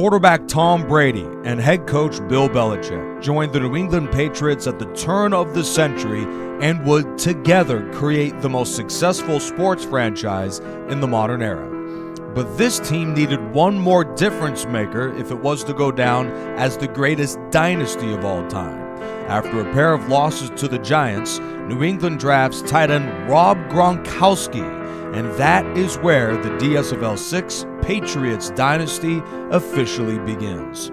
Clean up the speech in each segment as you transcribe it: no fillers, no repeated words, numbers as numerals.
Quarterback Tom Brady and head coach Bill Belichick joined the New England Patriots at the turn of the century and would together create the most successful sports franchise in the modern era. But this team needed one more difference maker if it was to go down as the greatest dynasty of all time. After a pair of losses to the Giants, New England drafts tight end Rob Gronkowski, and that is where the DSFL 6 Patriots dynasty officially begins.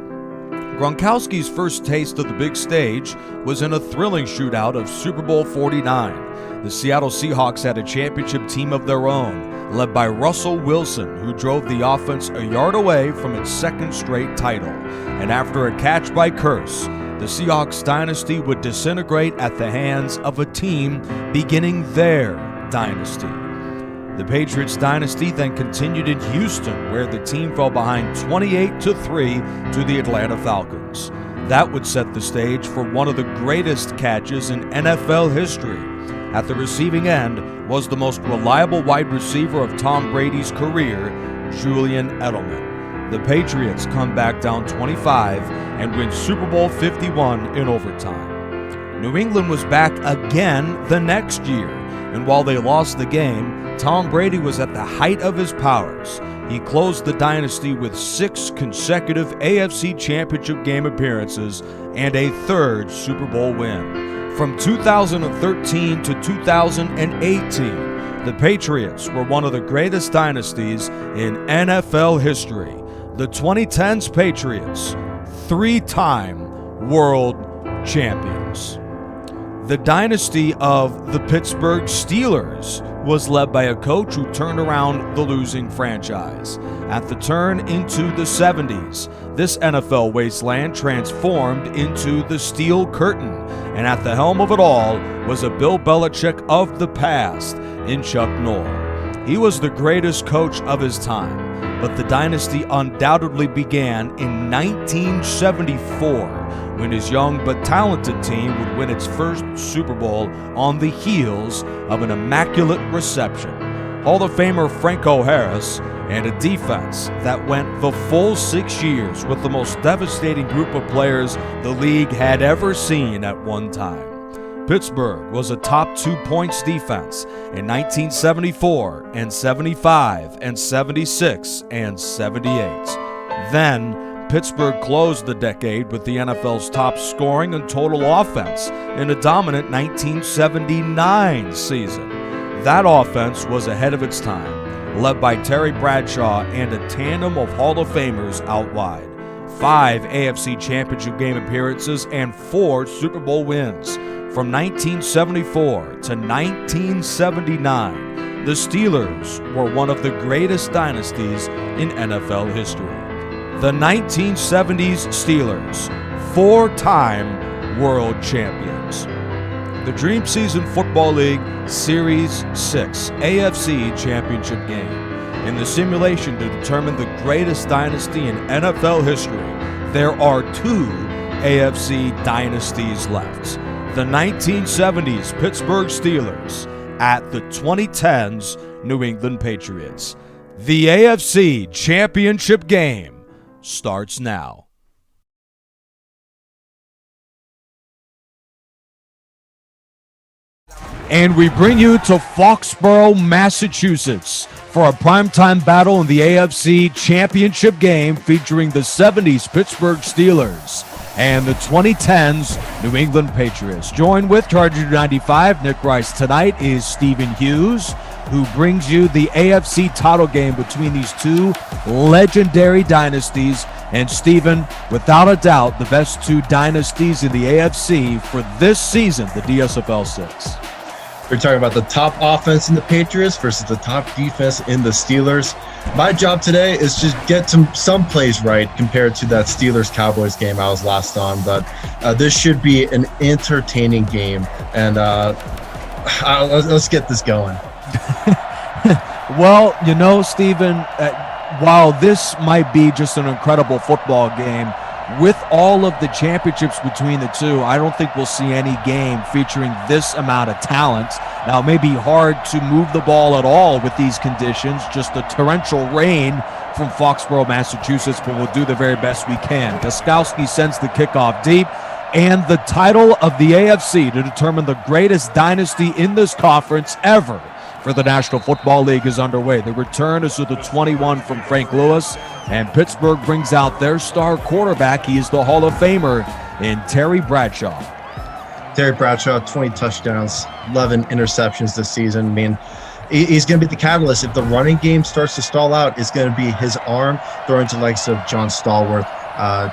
Gronkowski's first taste of the big stage was in a thrilling shootout of Super Bowl 49. The Seattle Seahawks had a championship team of their own, led by Russell Wilson, who drove the offense a yard away from its second straight title. And after a catch by Curse, the Seahawks dynasty would disintegrate at the hands of a team beginning their dynasty. The Patriots dynasty then continued in Houston, where the team fell behind 28-3 to the Atlanta Falcons. That would set the stage for one of the greatest catches in NFL history. At the receiving end was the most reliable wide receiver of Tom Brady's career, Julian Edelman. The Patriots come back down 25 and win Super Bowl 51 in overtime. New England was back again the next year, and while they lost the game, Tom Brady was at the height of his powers. He closed the dynasty with 6 consecutive AFC Championship game appearances and a third Super Bowl win. From 2013 to 2018, the Patriots were one of the greatest dynasties in NFL history. The 2010's Patriots, 3-time world champions. The dynasty of the Pittsburgh Steelers was led by a coach who turned around the losing franchise. At the turn into the 70s, this NFL wasteland transformed into the Steel Curtain, and at the helm of it all was a Bill Belichick of the past in Chuck Noll. He was the greatest coach of his time, but the dynasty undoubtedly began in 1974, when his young but talented team would win its first Super Bowl on the heels of an immaculate reception. Hall of Famer Franco Harris and a defense that went the full 6 years with the most devastating group of players the league had ever seen at one time. Pittsburgh was a top 2 points defense in 1974 and 75 and 76 and 78. Then, Pittsburgh closed the decade with the NFL's top scoring and total offense in a dominant 1979 season. That offense was ahead of its time, led by Terry Bradshaw and a tandem of Hall of Famers out wide. 5 AFC Championship game appearances and 4 Super Bowl wins. From 1974 to 1979, the Steelers were one of the greatest dynasties in NFL history. The 1970's Steelers, 4-time world champions. The Dream Season Football League Series 6 AFC Championship game. In the simulation to determine the greatest dynasty in NFL history, there are 2 AFC dynasties left. The 1970's Pittsburgh Steelers at the 2010's New England Patriots. The AFC Championship game starts now. And we bring you to Foxborough, Massachusetts for a primetime battle in the AFC Championship game featuring the 70's Pittsburgh Steelers and the 2010's New England Patriots. Joined with Charger 95, Nick Rice. Tonight is Stephen Hughes, who brings you the AFC title game between these 2 legendary dynasties. And Stephen, without a doubt, the best 2 dynasties in the AFC for this season, the DSFL 6. We're talking about the top offense in the Patriots versus the top defense in the Steelers. My job today is just get some plays right compared to that Steelers-Cowboys game I was last on. But this should be an entertaining game. And let's get this going. Well, you know, Stephen, while this might be just an incredible football game, with all of the championships between the two, I don't think we'll see any game featuring this amount of talent. Now, it may be hard to move the ball at all with these conditions, just a torrential rain from Foxborough, Massachusetts, but we'll do the very best we can. Gostkowski sends the kickoff deep, and the title of the AFC to determine the greatest dynasty in this conference ever for the National Football League is underway. The return is to the 21 from Frank Lewis, and Pittsburgh brings out their star quarterback. He is the Hall of Famer in Terry Bradshaw. Terry Bradshaw, 20 touchdowns, 11 interceptions this season. I mean, he's going to be the catalyst. If the running game starts to stall out, it's going to be his arm throwing to the likes of John Stallworth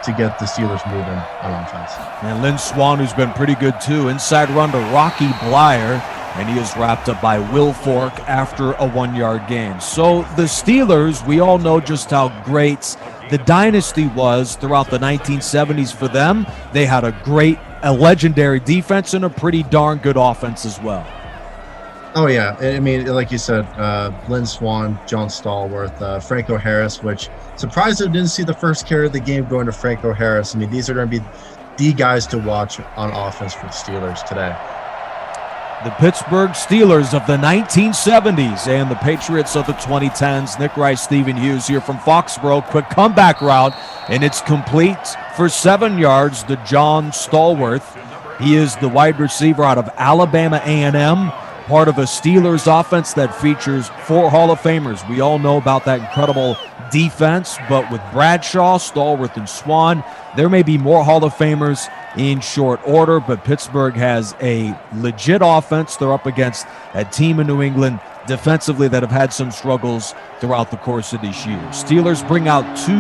to get the Steelers moving on offense. And Lynn Swann, who's been pretty good too. Inside run to Rocky Blyer, and he is wrapped up by Will Fork after a 1-yard gain. So the Steelers, we all know just how great the dynasty was throughout the 1970s for them. They had a legendary defense and a pretty darn good offense as well. Oh, yeah. I mean, like you said, Lynn Swann, John Stallworth, Franco Harris, which surprised I didn't see the first carry of the game going to Franco Harris. I mean, these are going to be the guys to watch on offense for the Steelers today. The Pittsburgh Steelers of the 1970s and the Patriots of the 2010s. Nick Rice, Stephen Hughes here from Foxborough. Quick comeback route, and it's complete for 7 yards to John Stallworth. He is the wide receiver out of Alabama A&M, part of a Steelers offense that features 4 Hall of Famers. We all know about that incredible defense, but with Bradshaw, Stallworth, and Swann, there may be more Hall of Famers in short order, but Pittsburgh has a legit offense. They're up against a team in New England defensively that have had some struggles throughout the course of this year. Steelers bring out 2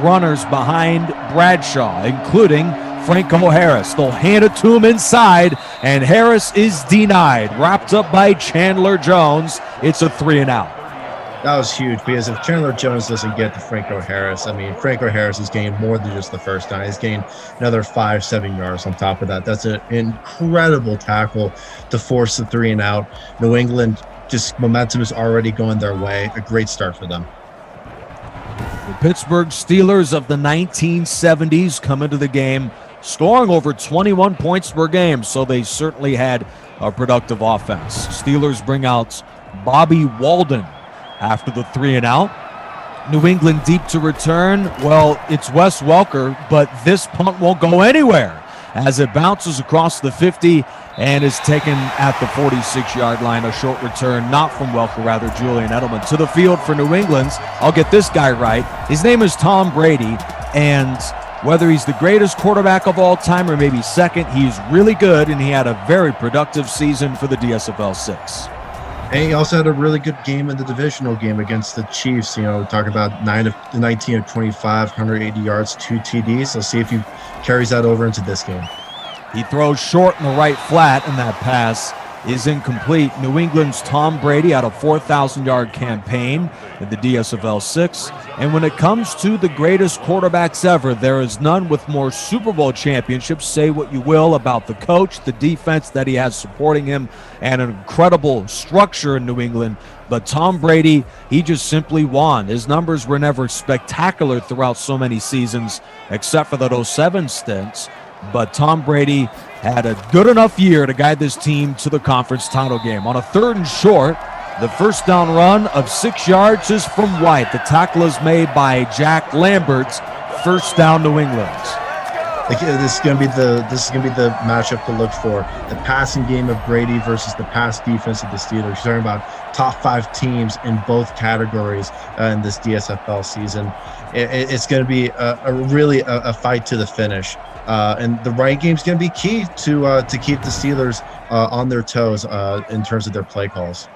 runners behind Bradshaw, including Franco Harris. They'll hand it to him inside, and Harris is denied. Wrapped up by Chandler Jones. It's a 3-and-out. That was huge, because if Chandler Jones doesn't get to Franco Harris, I mean, Franco Harris has gained more than just the first down. He's gained another 5-7 yards on top of that. That's an incredible tackle to force the 3-and-out. New England, just momentum is already going their way. A great start for them. The Pittsburgh Steelers of the 1970s come into the game scoring over 21 points per game, so they certainly had a productive offense. Steelers bring out Bobby Walden after the 3-and-out. New England deep to return. Well, it's Wes Welker, but this punt won't go anywhere as it bounces across the 50 and is taken at the 46-yard line. A short return, not from Welker, rather Julian Edelman. To the field for New England's, I'll get this guy right. His name is Tom Brady, and whether he's the greatest quarterback of all time or maybe second, he's really good, and he had a very productive season for the DSFL 6. And he also had a really good game in the divisional game against the Chiefs. You know, talk about 19 of 25, 180 yards, 2 TDs. Let's see if he carries that over into this game. He throws short in the right flat, and that pass is incomplete. New England's Tom Brady had a 4,000-yard campaign in the DSFL 6. And when it comes to the greatest quarterbacks ever, there is none with more Super Bowl championships. Say what you will about the coach, the defense that he has supporting him, and an incredible structure in New England. But Tom Brady, he just simply won. His numbers were never spectacular throughout so many seasons, except for that 07 stints. But Tom Brady had a good enough year to guide this team to the conference title game. On a 3rd and short, the first down run of 6 yards is from White. The tackle is made by Jack Lambert's. First down, New England. This is going to be the matchup to look for. The passing game of Brady versus the pass defense of the Steelers. You're talking about top 5 teams in both categories in this DSFL season. It's going to be really a fight to the finish. And the running game is going to be key to keep the Steelers on their toes in terms of their play calls.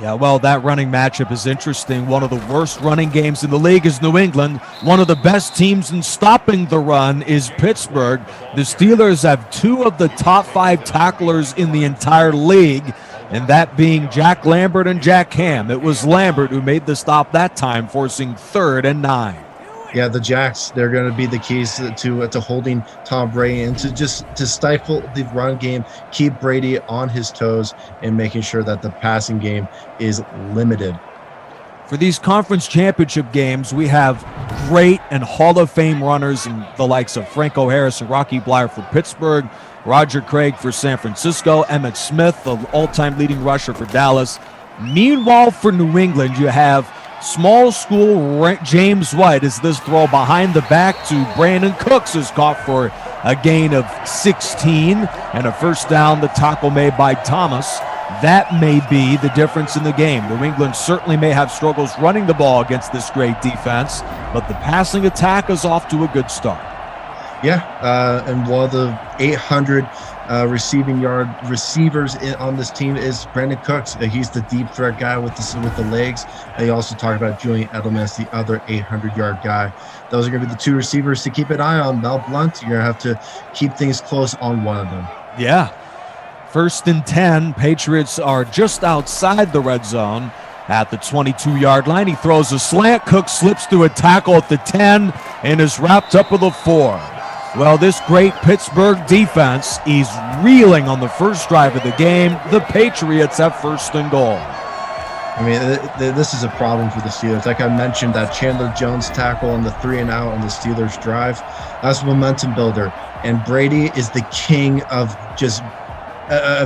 Yeah, well, that running matchup is interesting. One of the worst running games in the league is New England. One of the best teams in stopping the run is Pittsburgh. The Steelers have 2 of the top 5 tacklers in the entire league, and that being Jack Lambert and Jack Ham. It was Lambert who made the stop that time, forcing 3rd and 9. Yeah, the Jacks, they're going to be the keys to holding Tom Brady and to stifle the run game, keep Brady on his toes, and making sure that the passing game is limited. For these conference championship games, we have great and Hall of Fame runners in the likes of Franco Harris and Rocky Bleier for Pittsburgh, Roger Craig for San Francisco, Emmitt Smith, the all-time leading rusher for Dallas. Meanwhile, for New England, you have small school James White as this throw behind the back to Brandon Cooks is caught for a gain of 16 and a first down, the tackle made by Thomas. That may be the difference in the game. New England certainly may have struggles running the ball against this great defense, but the passing attack is off to a good start. Yeah, and while the 800 receiving yard receivers on this team is Brandon Cooks. He's the deep threat guy with the legs. And you also talk about Julian Edelman as the other 800-yard guy. Those are going to be the two receivers to keep an eye on. Mel Blount, you're going to have to keep things close on one of them. Yeah. 1st and 10. Patriots are just outside the red zone at the 22-yard line. He throws a slant. Cook slips through a tackle at the 10 and is wrapped up with a 4. Well, this great Pittsburgh defense is reeling on the first drive of the game. The Patriots have 1st and goal. I mean, this is a problem for the Steelers. Like I mentioned, that Chandler Jones tackle on the 3-and-out on the Steelers drive, that's a momentum builder. And Brady is the king of just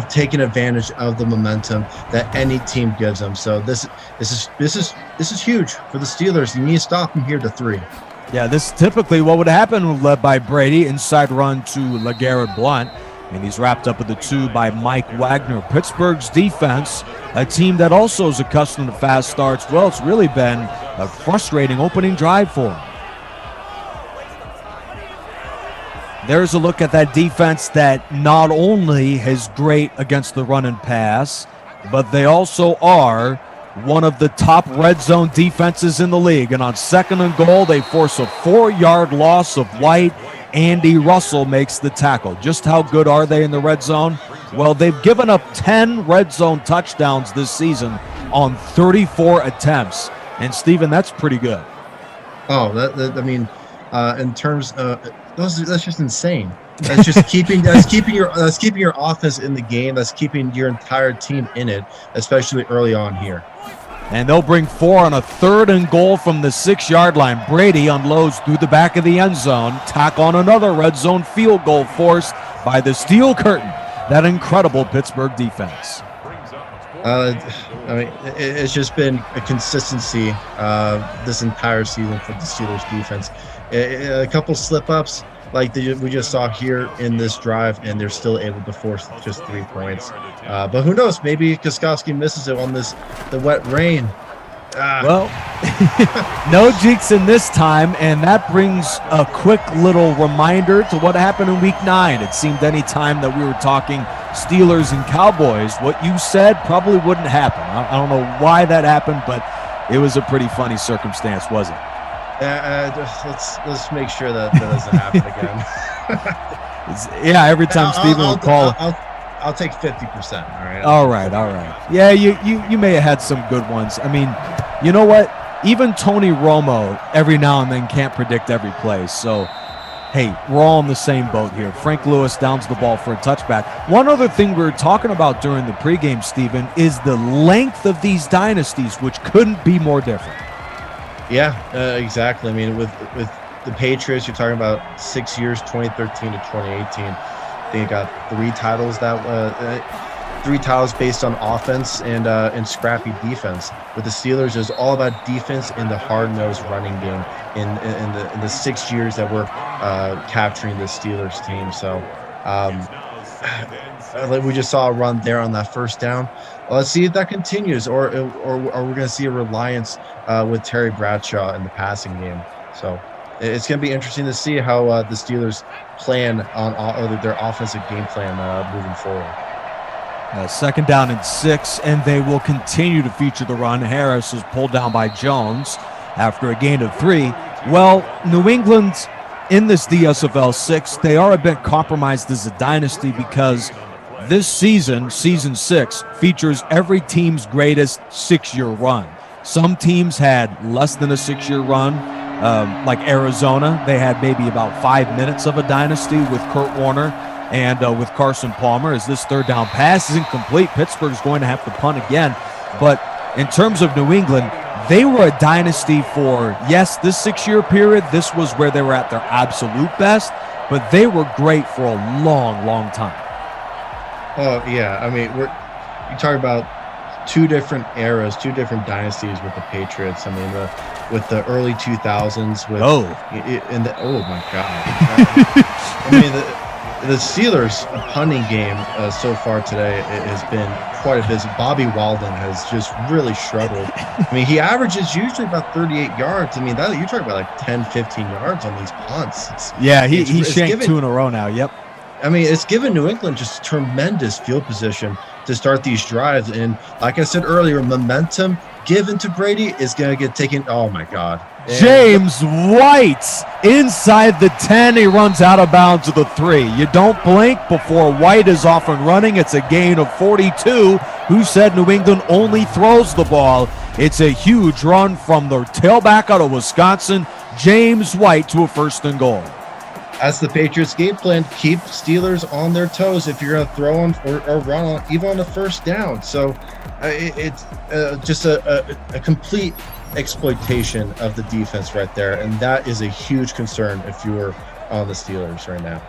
taking advantage of the momentum that any team gives them. So this is huge for the Steelers. You need to stop them here to 3. Yeah, this is typically what would happen led by Brady. Inside run to LeGarrette Blount, and he's wrapped up at the 2 by Mike Wagner. Pittsburgh's defense, a team that also is accustomed to fast starts. Well, it's really been a frustrating opening drive for them. There's a look at that defense that not only is great against the run and pass, but they also are one of the top red zone defenses in the league. And on 2nd and goal, they force a 4-yard loss of White. Andy Russell makes the tackle. Just how good are they in the red zone? Well, they've given up 10 red zone touchdowns this season on 34 attempts. And, Steven, that's pretty good. Oh, in terms of that's just insane. That's just keeping your offense in the game. That's keeping your entire team in it, especially early on here. And they'll bring 4 on a 3rd and goal from the 6-yard line. Brady unloads through the back of the end zone. Tack on another red zone field goal forced by the steel curtain. That incredible Pittsburgh defense. It's just been a consistency this entire season for the Steelers defense. A couple slip-ups like we just saw here in this drive, and they're still able to force just 3 points. But who knows? Maybe Gostkowski misses it on the wet rain. Well, no jinxing this time, and that brings a quick little reminder to what happened in Week 9. It seemed any time that we were talking Steelers and Cowboys, what you said probably wouldn't happen. I don't know why that happened, but it was a pretty funny circumstance, wasn't it? Let's make sure that doesn't happen again. Yeah, every time Steven will call. I'll take 50%. All right. All right. Yeah, you may have had some good ones. I mean, you know what? Even Tony Romo every now and then can't predict every play. So, hey, we're all in the same boat here. Frank Lewis downs the ball for a touchback. One other thing we were talking about during the pregame, Steven, is the length of these dynasties, which couldn't be more different. Yeah, exactly. I mean, with the Patriots, you're talking about 6 years, 2013 to 2018. They got 3 titles three titles based on offense and scrappy defense. With the Steelers, it's all about defense and the hard-nosed running game in the 6 years that we're capturing the Steelers team. So we just saw a run there on that first down. Let's see if that continues, or we're going to see a reliance with Terry Bradshaw in the passing game. So it's going to be interesting to see how the Steelers plan on their offensive game plan moving forward. 2nd down and 6, and they will continue to feature the run. Harris is pulled down by Jones after a gain of 3. Well, New England in this DSFL 6, they are a bit compromised as a dynasty because this season 6, features every team's greatest 6-year run. Some teams had less than a 6-year run, like Arizona. They had maybe about 5 minutes of a dynasty with Kurt Warner and with Carson Palmer. As this 3rd down pass is incomplete, Pittsburgh's going to have to punt again. But in terms of New England, they were a dynasty for, yes, this 6-year period. This was where they were at their absolute best, but they were great for a long, long time. Oh, yeah. I mean, you talk about two different eras, two different dynasties with the Patriots. I mean, with the early 2000s with oh my God. I mean, the Steelers punting game so far today has been quite a bit. Bobby Walden has just really struggled. I mean, he averages usually about 38 yards. I mean, that you're talking about like 10, 15 yards on these punts. He shanked 2 in a row now. Yep. I mean, it's given New England just tremendous field position to start these drives. And like I said earlier, momentum given to Brady is going to get taken. Oh, my God. James White inside the 10. He runs out of bounds to the 3. You don't blink before White is off and running. It's a gain of 42. Who said New England only throws the ball? It's a huge run from the tailback out of Wisconsin, James White, to a 1st and goal. That's the Patriots' game plan. Keep Steelers on their toes if you're going to throw them or run on, even on the 1st down. So it's just a complete exploitation of the defense right there. And that is a huge concern if you were on the Steelers right now.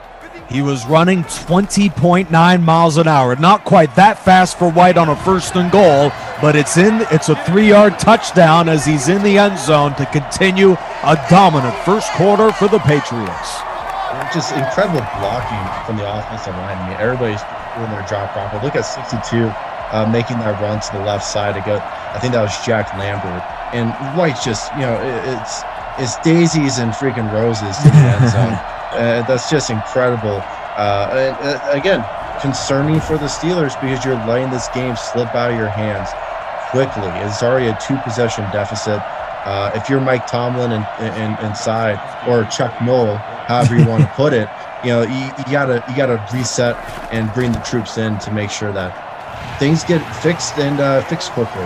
He was running 20.9 miles an hour. Not quite that fast for White on a 1st and goal, but it's a 3-yard touchdown as he's in the end zone to continue a dominant 1st quarter for the Patriots. Just incredible blocking from the offensive line. I mean, everybody's doing their drop off. But look at 62 making that run to the left side to go. I think that was Jack Lambert. And White's just, it's daisies and freaking roses to the end zone. That's just incredible. Again, concerning for the Steelers because you're letting this game slip out of your hands quickly. It's already a 2-possession deficit. If you're Mike Tomlin and inside, or Chuck Noll, however you want to put it, you gotta reset and bring the troops in to make sure that things get fixed and fixed quickly.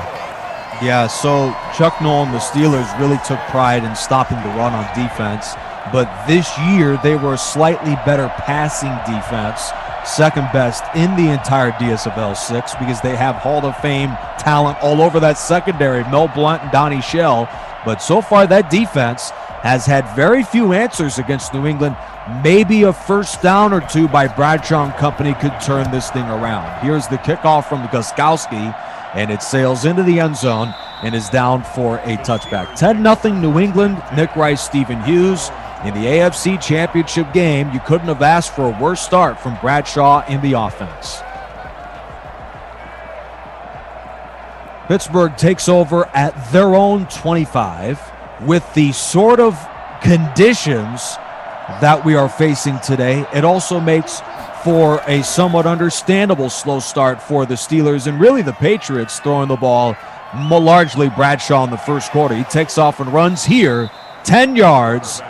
Yeah, so Chuck Noll and the Steelers really took pride in stopping the run on defense, but this year they were a slightly better passing defense, 2nd best in the entire DSFL 6 because they have Hall of Fame talent all over that secondary, Mel Blount and Donnie Shell. But so far that defense has had very few answers against New England. Maybe a 1st down or 2 by Bradshaw and company could turn this thing around. Here's the kickoff from Gostkowski, and it sails into the end zone and is down for a touchback. 10-0 New England. Nick Rice, Stephen Hughes. In the AFC Championship game, you couldn't have asked for a worse start from Bradshaw in the offense. Pittsburgh takes over at their own 25 with the sort of conditions that we are facing today. It also makes for a somewhat understandable slow start for the Steelers and really the Patriots throwing the ball largely Bradshaw in the 1st quarter. He takes off and runs here, 10 yards,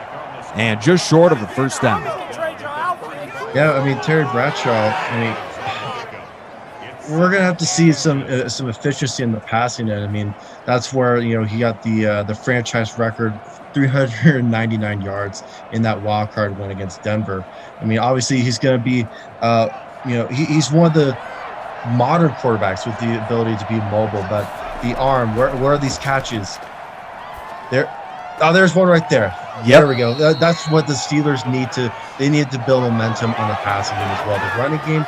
and just short of the 1st down. Yeah, I mean, Terry Bradshaw, we're going to have to see some efficiency in the passing end. I mean, that's where, he got the franchise record, 399 yards in that wild card win against Denver. I mean, obviously he's going to be, he's one of the modern quarterbacks with the ability to be mobile, but the arm, where are these catches? There's one right there. Yep. There we go. That's what the Steelers need to build momentum on the passing game as well. The running game,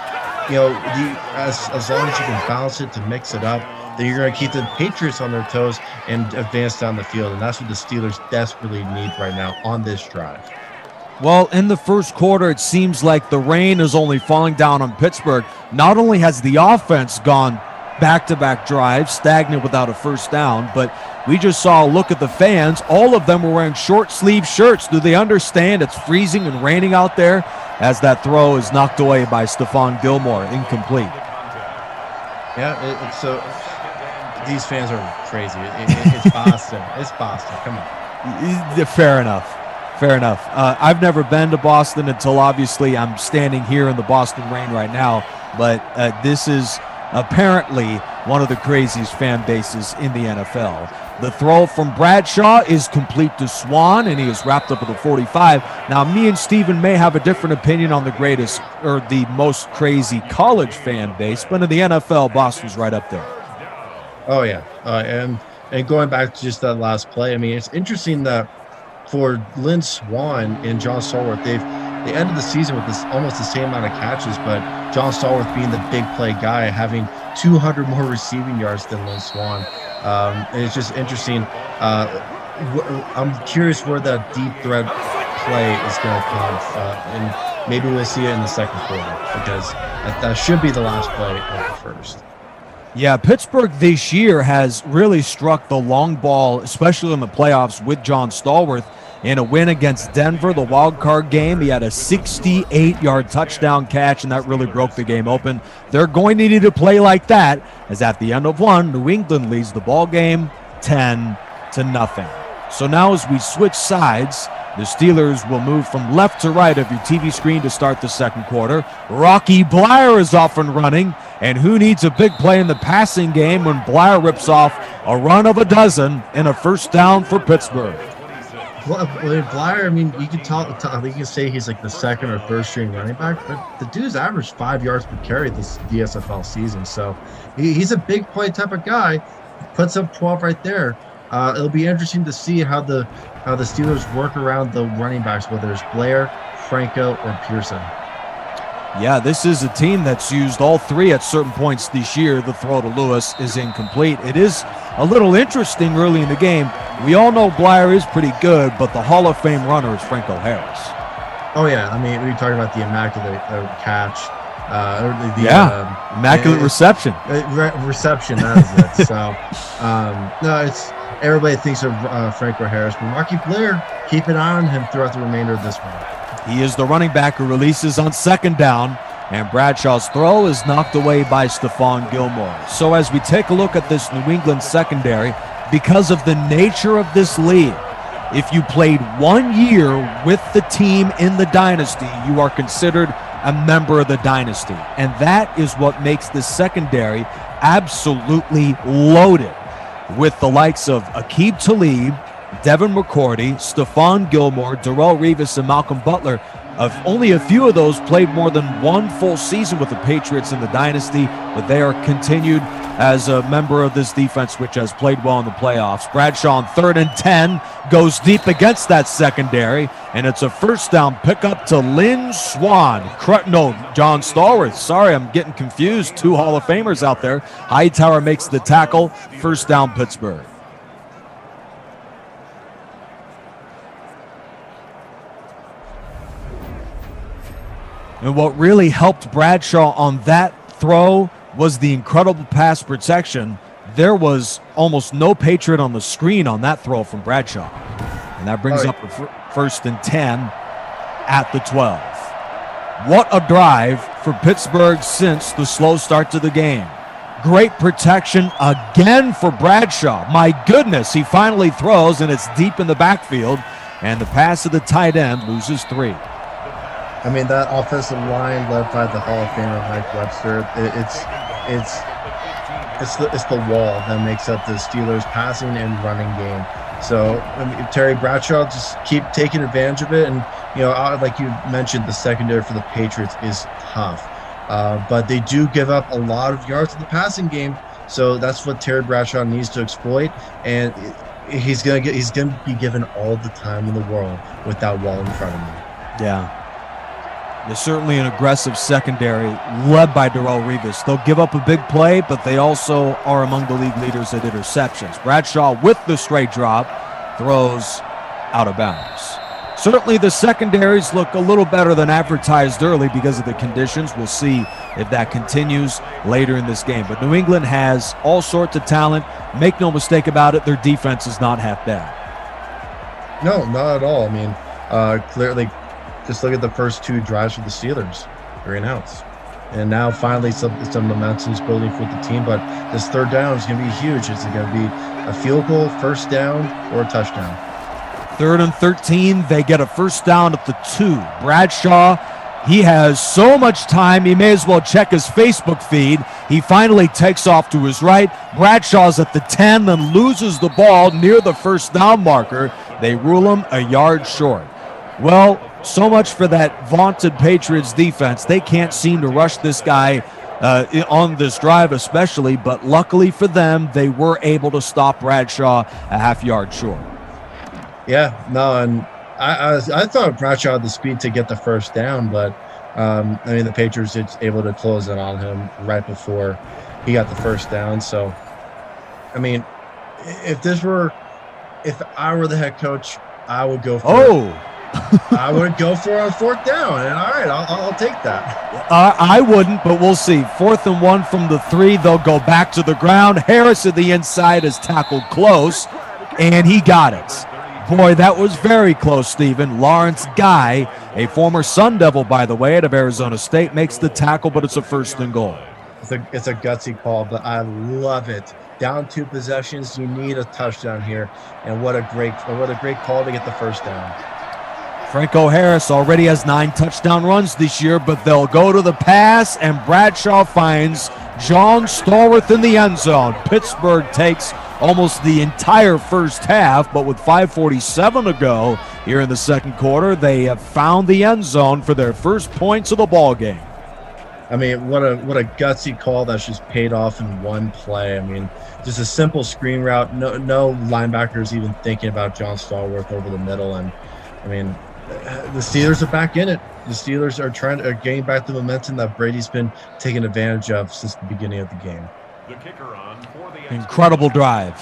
as long as you can balance it to mix it up, then you're going to keep the Patriots on their toes and advance down the field. And that's what the Steelers desperately need right now on this drive. Well, in the 1st quarter, it seems like the rain is only falling down on Pittsburgh. Not only has the offense gone back-to-back drives, stagnant without a 1st down, but we just saw a look at the fans. All of them were wearing short-sleeve shirts. Do they understand it's freezing and raining out there as that throw is knocked away by Stephon Gilmore, incomplete? Yeah, so these fans are crazy. It's Boston. It's Boston. Come on. Fair enough. I've never been to Boston until obviously I'm standing here in the Boston rain right now, but this is apparently one of the craziest fan bases in the NFL. The throw from Bradshaw is complete to Swan, and he is wrapped up at the 45. Now, me and Stephen may have a different opinion on the greatest or the most crazy college fan base, but in the NFL, Boston's right up there. Oh, yeah. And And going back to just that last play, I mean, it's interesting that for Lynn Swann and John Stallworth, they ended the season with this almost the same amount of catches, but John Stallworth being the big play guy, having 200 more receiving yards than Lynn Swann. And it's just interesting. I'm curious where that deep threat play is going to come, and maybe we'll see it in the second quarter, because that should be the last play of the first. Yeah, Pittsburgh this year has really struck the long ball, especially in the playoffs, with John Stallworth. In a win against Denver, the wild card game, he had a 68-yard touchdown catch, and that really broke the game open. They're going to need to play like that, as at the end of one, New England leads the ball game 10-0. So now as we switch sides, the Steelers will move from left to right of your TV screen to start the second quarter. Rocky Bleier is off and running, and who needs a big play in the passing game when Bleier rips off a run of a dozen and a first down for Pittsburgh? Well, Bleier, I mean, you can say he's like the second or third string running back, but the dude's averaged 5 yards per carry this DSFL season. So he's a big play type of guy. Puts up 12 right there. It'll be interesting to see how the Steelers work around the running backs, whether it's Blair, Franco, or Pearson. Yeah, this is a team that's used all three at certain points this year. The throw to Lewis is incomplete. It is a little interesting early in the game. We all know Bleier is pretty good, but the Hall of Fame runner is Franco Harris. Oh, yeah. I mean, we're talking about the immaculate catch. Immaculate reception. Reception, that is it. So, no, it's everybody thinks of Franco Harris, but Rocky Bleier, keep an eye on him throughout the remainder of this one. He is the running back who releases on second down, and Bradshaw's throw is knocked away by Stephon Gilmore. So as we take a look at this New England secondary, because of the nature of this league, if you played 1 year with the team in the dynasty, you are considered a member of the dynasty. And that is what makes this secondary absolutely loaded, with the likes of Aqib Talib, Devin McCourty, Stephon Gilmore, Darrelle Revis, and Malcolm Butler. Only a few of those played more than one full season with the Patriots in the dynasty, but they are continued as a member of this defense, which has played well in the playoffs. Bradshaw on 3rd and 10 goes deep against that secondary, and it's a first down pickup to Lynn Swann. John Stallworth. Sorry, I'm getting confused. Two Hall of Famers out there. Hightower makes the tackle. First down, Pittsburgh. And what really helped Bradshaw on that throw was the incredible pass protection. There was almost no Patriot on the screen on that throw from Bradshaw. And that brings up a 1st and 10 at the 12. What a drive for Pittsburgh since the slow start to the game. Great protection again for Bradshaw. My goodness, he finally throws, and it's deep in the backfield. And the pass to the tight end loses 3. I mean, that offensive line led by the Hall of Famer Mike Webster, it's the wall that makes up the Steelers' passing and running game. So Terry Bradshaw just keep taking advantage of it, and like you mentioned, the secondary for the Patriots is tough, but they do give up a lot of yards in the passing game. So that's what Terry Bradshaw needs to exploit, and he's gonna be given all the time in the world with that wall in front of him. Yeah. There's certainly an aggressive secondary led by Darrelle Revis. They'll give up a big play, but they also are among the league leaders at interceptions. Bradshaw with the straight drop throws out of bounds. Certainly the secondaries look a little better than advertised early because of the conditions. We'll see if that continues later in this game. But New England has all sorts of talent. Make no mistake about it, their defense is not half bad. No, not at all. I mean, clearly, just look at the first 2 drives for the Steelers. 3 and outs. And now finally some momentum is building for the team. But this 3rd down is going to be huge. It's going to be a field goal, first down, or a touchdown. 3rd and 13. They get a first down at the 2. Bradshaw, he has so much time, he may as well check his Facebook feed. He finally takes off to his right. Bradshaw's at the 10, then loses the ball near the first down marker. They rule him a yard short. Well, so much for that vaunted Patriots defense. They can't seem to rush this guy on this drive especially, but luckily for them, they were able to stop Bradshaw a half yard short. Yeah, no, and I thought Bradshaw had the speed to get the first down, but the Patriots were able to close it on him right before he got the first down. So, if I were the head coach, I would go for I would go for a fourth down, and all right, I'll take that. I wouldn't, but we'll see. 4th and 1 from the 3. They'll go back to the ground. Harris at the inside is tackled close, and he got it. Boy, that was very close, Stephen. Lawrence Guy, a former Sun Devil, by the way, out of Arizona State, makes the tackle, but it's a 1st and goal. It's a gutsy call, but I love it. Down 2 possessions, you need a touchdown here, and what a great call to get the first down. Franco Harris already has 9 touchdown runs this year, but they'll go to the pass, and Bradshaw finds John Stallworth in the end zone. Pittsburgh takes almost the entire first half, but with 5:47 to go here in the second quarter, they have found the end zone for their first points of the ball game. What a gutsy call that's just paid off in one play. Just a simple screen route. No linebackers even thinking about John Stallworth over the middle, and the Steelers are back in it. The Steelers are getting back the momentum that Brady's been taking advantage of since the beginning of the game. Incredible drive.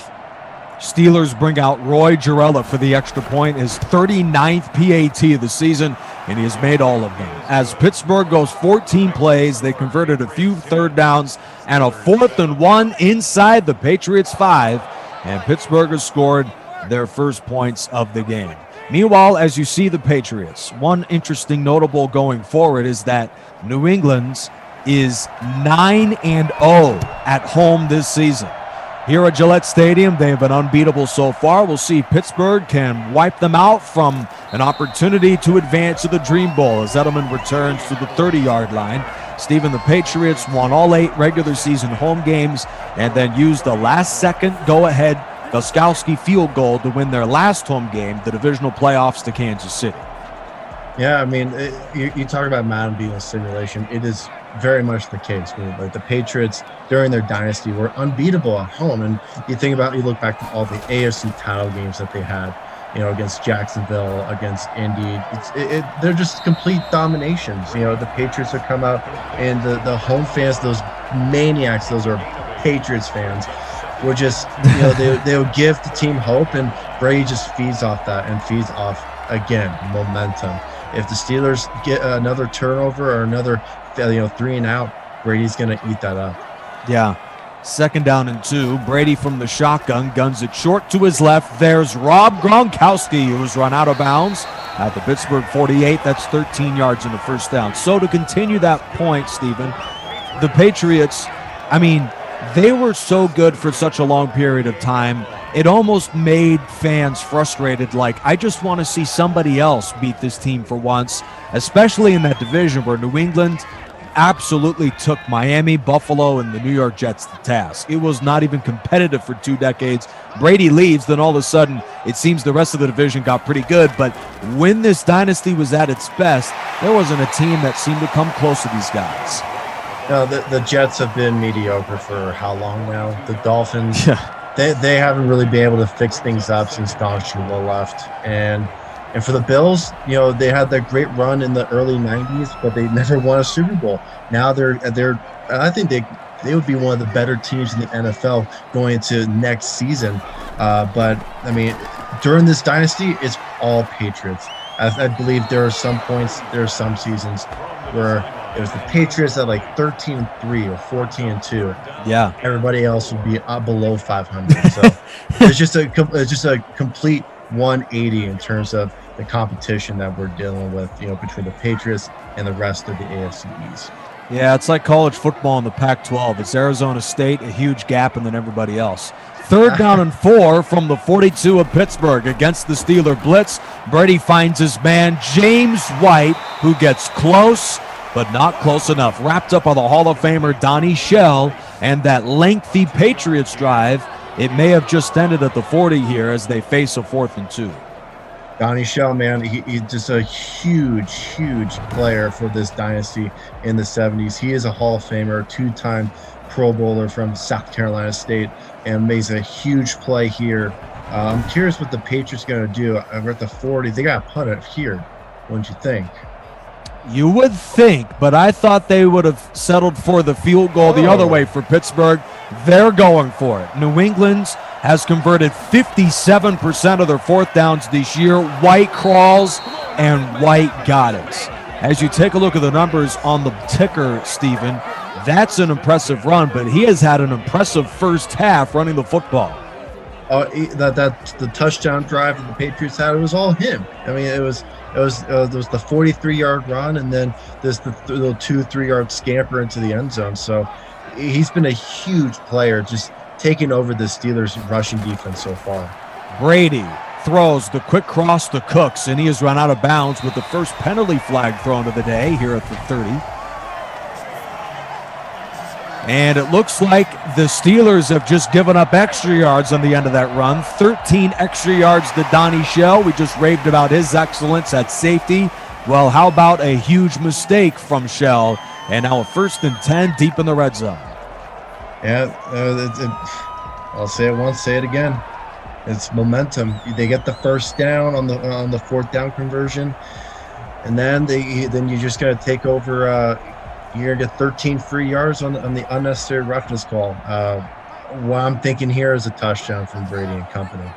Steelers bring out Roy Jarella for the extra point, his 39th PAT of the season, and he has made all of them. As Pittsburgh goes 14 plays, they converted a few third downs and a 4th and 1 inside the Patriots 5, and Pittsburgh has scored their first points of the game. Meanwhile, as you see the Patriots, one interesting notable going forward is that New England's is 9-0 at home this season. Here at Gillette Stadium, they have been unbeatable so far. We'll see if Pittsburgh can wipe them out from an opportunity to advance to the Dream Bowl as Edelman returns to the 30-yard line. Stephen, the Patriots won all 8 regular season home games and then used the last-second go-ahead Gostkowski field goal to win their last home game, the divisional playoffs to Kansas City. Yeah, you talk about Madden being a simulation. It is very much the case. The Patriots during their dynasty were unbeatable at home, and you look back to all the AFC title games that they had, against Jacksonville, against Indy. They're just complete dominations. The Patriots have come out, and the home fans, those maniacs, those are Patriots fans, were just they would give the team hope, and Brady just feeds off that and feeds off again momentum. If the Steelers get another turnover or another 3 and out, Brady's going to eat that up. Yeah. 2nd down and 2. Brady from the shotgun guns it short to his left. There's Rob Gronkowski, who was run out of bounds at the Pittsburgh 48. That's 13 yards in the first down. So to continue that point, Stephen, the Patriots, they were so good for such a long period of time, it almost made fans frustrated. Like, I just want to see somebody else beat this team for once, especially in that division where New England absolutely took Miami, Buffalo, and the New York Jets to task. It was not even competitive for 2 decades. Brady leaves, then all of a sudden it seems the rest of the division got pretty good. But when this dynasty was at its best, there wasn't a team that seemed to come close to these guys. No, the Jets have been mediocre for how long now? The Dolphins, they haven't really been able to fix things up since Don Shula left. And for the Bills, they had that great run in the early 90s, but they never won a Super Bowl. Now I think they would be one of the better teams in the NFL going into next season. But during this dynasty, it's all Patriots. I believe there are some seasons where it was the Patriots at like 13-3 or 14-2. Yeah. Everybody else would be below 500. So it's just a complete 180 in terms of the competition that we're dealing with, between the Patriots and the rest of the AFC East. Yeah, it's like college football in the Pac-12. It's Arizona State, a huge gap, and then everybody else. 3rd down and 4 from the 42 of Pittsburgh against the Steeler blitz. Brady finds his man, James White, who gets close, but not close enough. Wrapped up on the Hall of Famer Donnie Shell, and that lengthy Patriots drive, it may have just ended at the 40 here as they face a 4th and 2. Donnie Shell, man, he's just a huge player for this dynasty in the 70s. He is a Hall of Famer, two-time Pro Bowler from South Carolina State, and makes a huge play here. I'm curious what the Patriots going to do. We're at the 40. They got to punt it here, wouldn't you think? You would think, but I thought they would have settled for the field goal the other way for Pittsburgh. They're going for it. New England has converted 57% of their fourth downs this year. White crawls and White got it. As you take a look at the numbers on the ticker, Stephen, that's an impressive run, but he has had an impressive first half running the football. The touchdown drive that the Patriots had, it was all him. I mean, it was the 43-yard run, and then this the little 2-3-yard scamper into the end zone. So he's been a huge player, just taking over the Steelers' rushing defense so far. Brady throws the quick cross to Cooks, and he has run out of bounds with the first penalty flag thrown of the day here at the 30. And it looks like the Steelers have just given up extra yards on the end of that run. 13 extra yards to Donnie Shell. We just raved about his excellence at safety. Well, how about a huge mistake from Shell? And now a 1st and 10 deep in the red zone. Yeah, I'll say it once, say it again. It's momentum. They get the first down on the fourth down conversion, and then you just got to take over. You're going to get 13 free yards on the unnecessary roughness call. What I'm thinking here is a touchdown from Brady and company.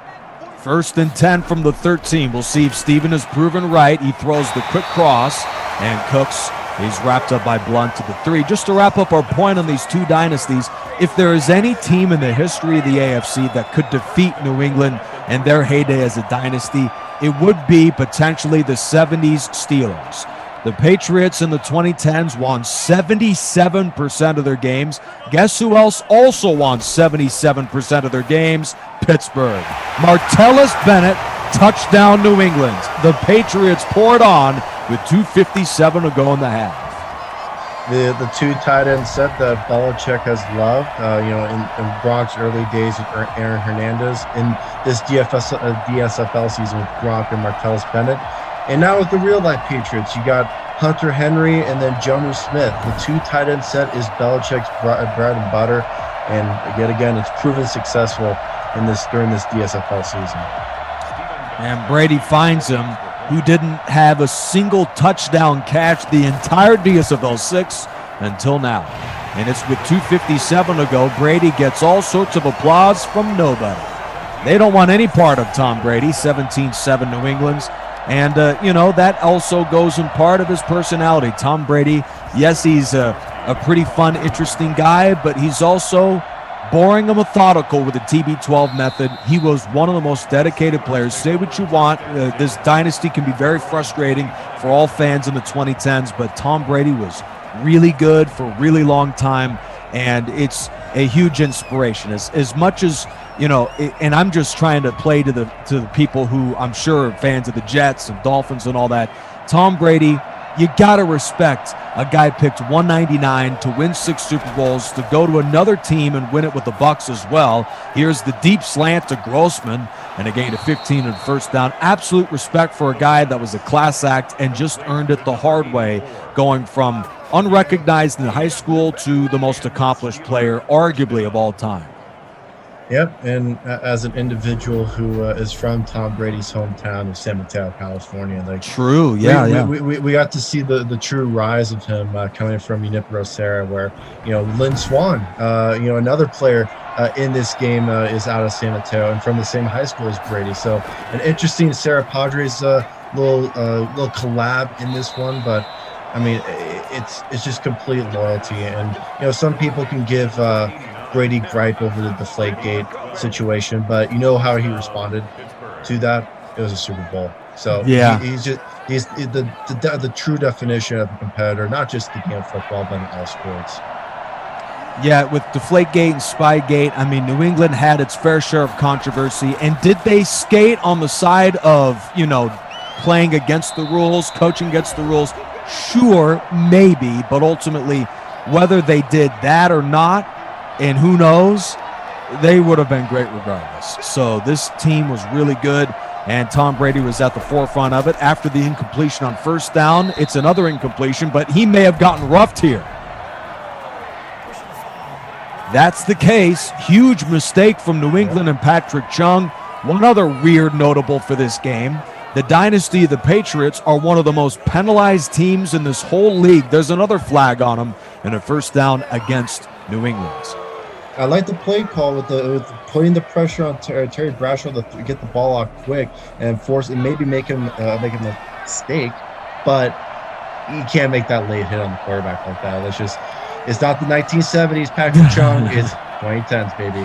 1st and 10 from the 13. We'll see if Steven is proven right. He throws the quick cross, and Cooks, he's wrapped up by Blunt to the 3. Just to wrap up our point on these two dynasties, if there is any team in the history of the AFC that could defeat New England in their heyday as a dynasty, it would be potentially the 70s Steelers. The Patriots in the 2010s won 77% of their games. Guess who else also won 77% of their games? Pittsburgh. Martellus Bennett, touchdown New England. The Patriots poured on with 2:57 to go in the half. The two tight end set that Belichick has loved, in Gronk's early days with Aaron Hernandez, in this DSFL season with Gronk and Martellus Bennett. And now with the real-life Patriots, you got Hunter Henry and then Jonnu Smith. The two tight end set is Belichick's bread and butter, and yet again, it's proven successful during this DSFL season. And Brady finds him, who didn't have a single touchdown catch the entire DSFL 6 until now. And it's with 2:57 to go. Brady gets all sorts of applause from nobody. They don't want any part of Tom Brady. 17-7 New England's. And, that also goes in part of his personality. Tom Brady, yes, he's a pretty fun, interesting guy, but he's also boring and methodical with the TB12 method. He was one of the most dedicated players. Say what you want. This dynasty can be very frustrating for all fans in the 2010s, but Tom Brady was really good for a really long time, and it's a huge inspiration. As much as, and I'm just trying to play to the people who I'm sure are fans of the Jets and Dolphins and all that. Tom Brady, you got to respect a guy picked 199 to win 6 Super Bowls, to go to another team and win it with the Bucs as well. Here's the deep slant to Grossman, and a gain of 15 and first down. Absolute respect for a guy that was a class act and just earned it the hard way, going from unrecognized in high school to the most accomplished player, arguably, of all time. Yep, and as an individual who is from Tom Brady's hometown of San Mateo, California, true, we got to see the true rise of him coming from Unip-Rosera, where Lynn Swann, another player in this game is out of San Mateo and from the same high school as Brady. So an interesting Sarah Padres little collab in this one, but I mean it's just complete loyalty, and some people can give Brady gripe over the Deflategate situation, but you know how he responded to that? It was a Super Bowl. So yeah, he's the true definition of a competitor, not just the game of football, but in all sports. Yeah, with Deflategate and Spygate, I mean, New England had its fair share of controversy. And did they skate on the side of, playing against the rules, coaching against the rules? Sure, maybe, but ultimately, whether they did that or not, and who knows, they would have been great regardless. So this team was really good. and Tom Brady was at the forefront of it. After the incompletion on first down, it's another incompletion, but he may have gotten roughed here. That's the case. Huge mistake from New England and Patrick Chung. One other weird notable for this game, the dynasty of the Patriots are one of the most penalized teams in this whole league. There's another flag on them and a first down against New England. I like the play call with putting the pressure on Terry Bradshaw to get the ball out quick and force and maybe make him a mistake, but you can't make that late hit on the quarterback like that. It's not the 1970s Patrick Chung, it's 2010's, baby.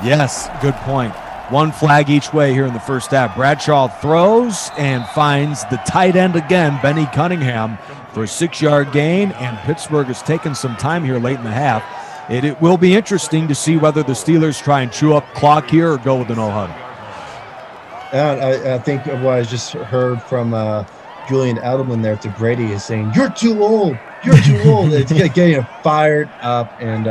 Yes, good point. One flag each way here in the first half. Bradshaw throws and finds the tight end again, Benny Cunningham, for a 6-yard gain, and Pittsburgh has taken some time here late in the half. It will be interesting to see whether the Steelers try and chew up clock here or go with the no-huddle. I think what I just heard from Julian Edelman there to Brady is saying, "You're too old. You're too old." It's getting him fired up, and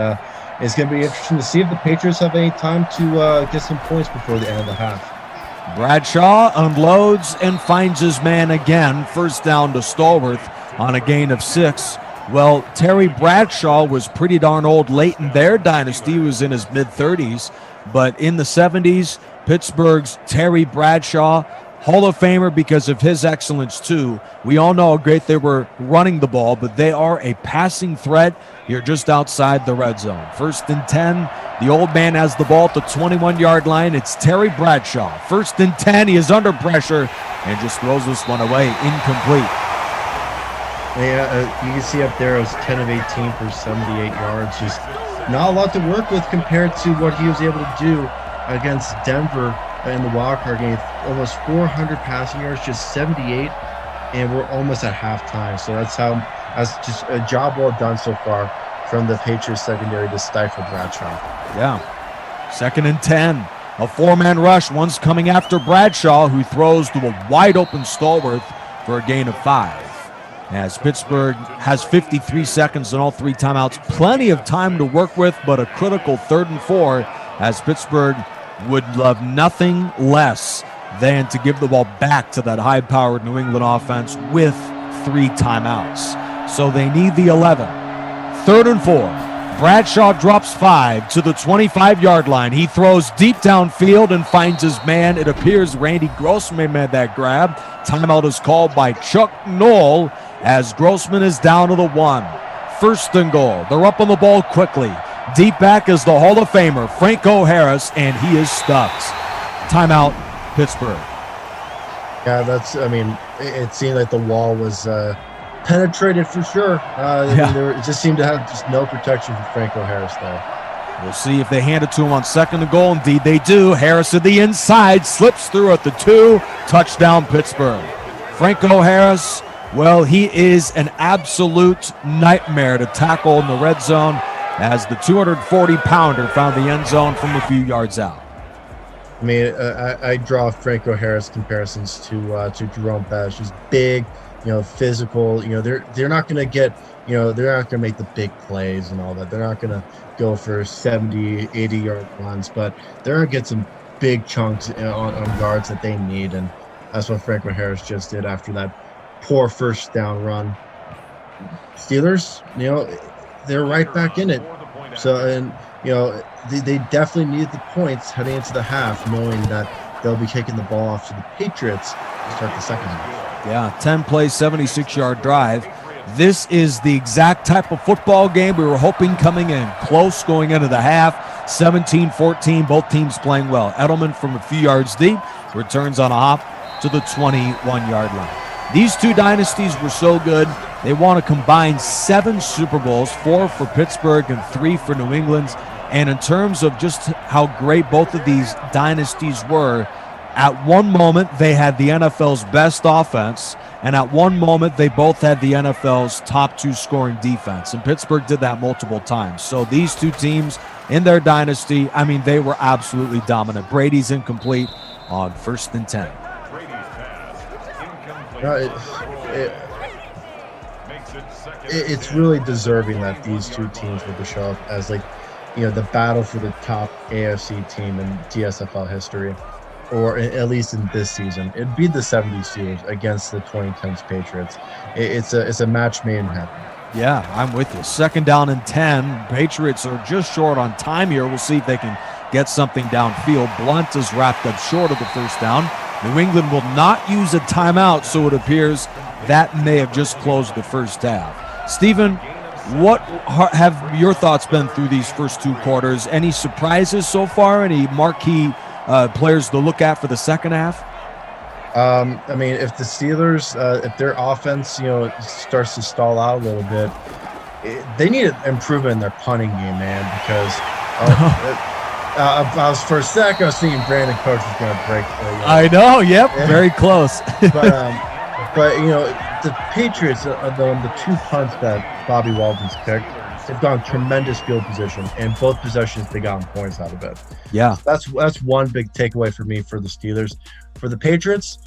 it's going to be interesting to see if the Patriots have any time to get some points before the end of the half. Bradshaw unloads and finds his man again. First down to Stallworth on a gain of 6. Well, Terry Bradshaw was pretty darn old late in their dynasty. He was in his mid-30s. But in the 70s, Pittsburgh's Terry Bradshaw, Hall of Famer because of his excellence too. We all know how great they were running the ball, but they are a passing threat. You're just outside the red zone. 1st and 10. The old man has the ball at the 21-yard line. It's Terry Bradshaw. 1st and 10. He is under pressure and just throws this one away. Incomplete. Yeah, you can see up there it was 10 of 18 for 78 yards. Just not a lot to work with compared to what he was able to do against Denver in the wild card game. Almost 400 passing yards, just 78, and we're almost at halftime. So that's just a job well done so far from the Patriots secondary to stifle Bradshaw. Yeah. 2nd and 10. A 4-man rush. One's coming after Bradshaw, who throws to a wide-open Stallworth for a gain of 5. As Pittsburgh has 53 seconds and all 3 timeouts. Plenty of time to work with, but a critical 3rd and 4 as Pittsburgh would love nothing less than to give the ball back to that high-powered New England offense with 3 timeouts. So they need the 11. 3rd and 4. Bradshaw drops 5 to the 25-yard line. He throws deep downfield and finds his man. It appears Randy Grossman made that grab. Timeout is called by Chuck Noll as Grossman is down to the 1. 1st and goal. They're up on the ball quickly. Deep back is the Hall of Famer, Franco Harris, and he is stuffed. Timeout, Pittsburgh. Yeah, it seemed like the wall was penetrated for sure. It just seemed to have just no protection for Franco Harris there. We'll see if they hand it to him on 2nd and goal. Indeed, they do. Harris to the inside, slips through at the 2. Touchdown, Pittsburgh. Franco Harris, well, he is an absolute nightmare to tackle in the red zone as the 240-pounder found the end zone from a few yards out. I draw Franco Harris comparisons to Jerome Bettis. He's big, physical. They're not going to get, they're not going to make the big plays and all that. They're not going to go for 70, 80-yard runs, but they're going to get some big chunks on guards that they need, and that's what Franco Harris just did after that poor first down run. Steelers, they're right back in it. So, and they definitely need the points heading into the half, knowing that they'll be taking the ball off to the Patriots to start the second half. Yeah, 10-play, 76-yard drive. This is the exact type of football game we were hoping coming in. Close going into the half, 17-14, both teams playing well. Edelman from a few yards deep, returns on a hop to the 21-yard line. These two dynasties were so good, they want to combine 7 Super Bowls, 4 for Pittsburgh and 3 for New England. And in terms of just how great both of these dynasties were, at one moment they had the NFL's best offense, and at one moment they both had the NFL's top 2 scoring defense. And Pittsburgh did that multiple times. So these two teams in their dynasty, they were absolutely dominant. Brady's incomplete on 1st and 10. It's really deserving that these two teams were to show up as the battle for the top AFC team in DSFL history. or at least in this season. It'd be the 70s Steelers against the 2010's Patriots. It's a match made in heaven. Yeah, I'm with you. 2nd down and 10. Patriots are just short on time here. We'll see if they can get something downfield. Blunt is wrapped up short of the 1st down. New England will not use a timeout, so it appears that may have just closed the 1st half. Stephen, what have your thoughts been through these first 2 quarters? Any surprises so far? Any marquee players to look at for the 2nd half? I mean, if the Steelers, if their offense, starts to stall out a little bit, they need an improvement in their punting game, man. Because I was for a sec, I was thinking Brandon Cooks was going to break. I know. Yep, very close. But the Patriots, the 2 punts that Bobby Walton's kicked, they've gone tremendous field position, and both possessions they got points out of it. Yeah, that's one big takeaway for me for the Steelers. For the Patriots,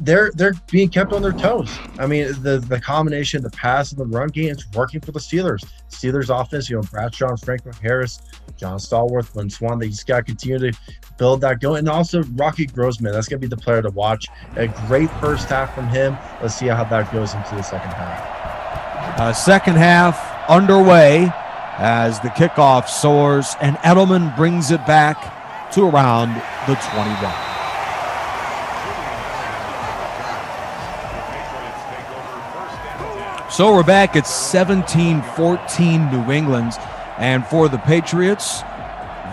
they're being kept on their toes. I mean, the combination, the pass and the run game, it's working for the Steelers. Steelers offense, Bradshaw, Franklin Harris, John Stallworth, Lynn Swan, they just got to continue to build that going. And also Rocky Grossman, that's going to be the player to watch. A great 1st half from him. Let's see how that goes into the 2nd half. 2nd half underway as the kickoff soars and Edelman brings it back to around the 21. So we're back at 17-14 New England, and for the Patriots,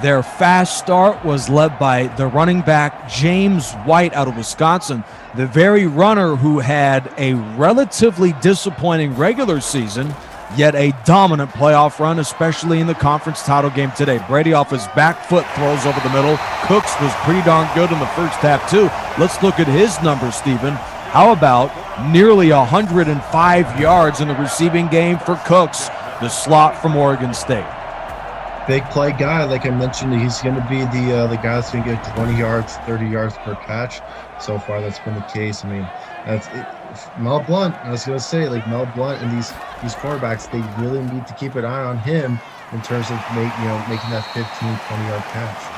their fast start was led by the running back James White out of Wisconsin, the very runner who had a relatively disappointing regular season, yet a dominant playoff run, especially in the conference title game today. Brady off his back foot throws over the middle. Cooks was pretty darn good in the 1st half too. Let's look at his numbers, Stephen. How about nearly 105 yards in the receiving game for Cooks, the slot from Oregon State? Big play guy, like I mentioned, he's going to be the guy that's going to get 20 yards, 30 yards per catch. So far, that's been the case. I mean, that's it. Mel Blount, I was going to say, like Mel Blount and these quarterbacks, they really need to keep an eye on him in terms of making that 15, 20-yard catch.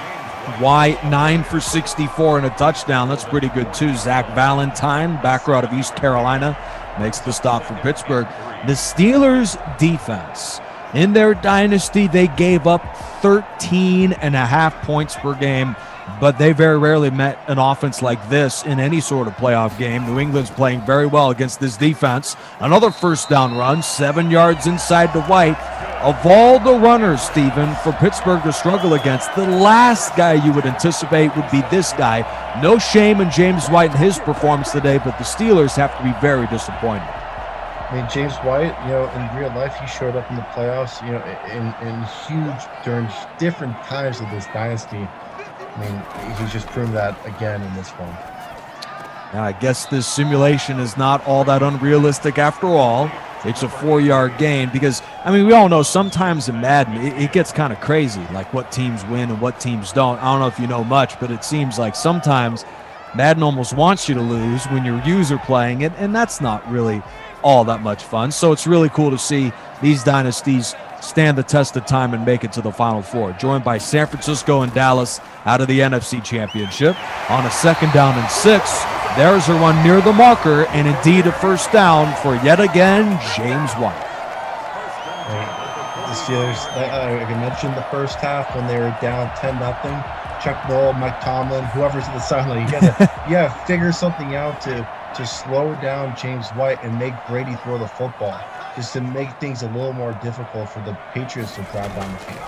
White, 9 for 64 and a touchdown. That's pretty good, too. Zach Valentine, backer out of East Carolina, makes the stop for Pittsburgh. The Steelers' defense, in their dynasty, they gave up 13.5 points per game, but they very rarely met an offense like this in any sort of playoff game. New England's playing very well against this defense. Another 1st down run, 7 yards inside to White. Of all the runners, Stephen, for Pittsburgh to struggle against, the last guy you would anticipate would be this guy. No shame in James White and his performance today, but the Steelers have to be very disappointed. I mean, James White, in real life, he showed up in the playoffs, in huge, during different times of this dynasty. I mean, he's just proven that again in this one. Now, I guess this simulation is not all that unrealistic after all. It's a 4-yard gain because, I mean, we all know sometimes in Madden, it gets kind of crazy, like what teams win and what teams don't. I don't know if you know much, but it seems like sometimes Madden almost wants you to lose when your user playing it, and that's not really all that much fun. So it's really cool to see these dynasties stand the test of time and make it to the Final Four. Joined by San Francisco and Dallas out of the NFC Championship. On a 2nd down and 6, there's a run near the marker, and indeed a 1st down for yet again James White. The Steelers, like I mentioned, the 1st half when they were down 10-0. Chuck Noll, Mike Tomlin, whoever's at the sideline, you gotta figure something out to slow down James White and make Brady throw the football, just to make things a little more difficult for the Patriots to drive down the field.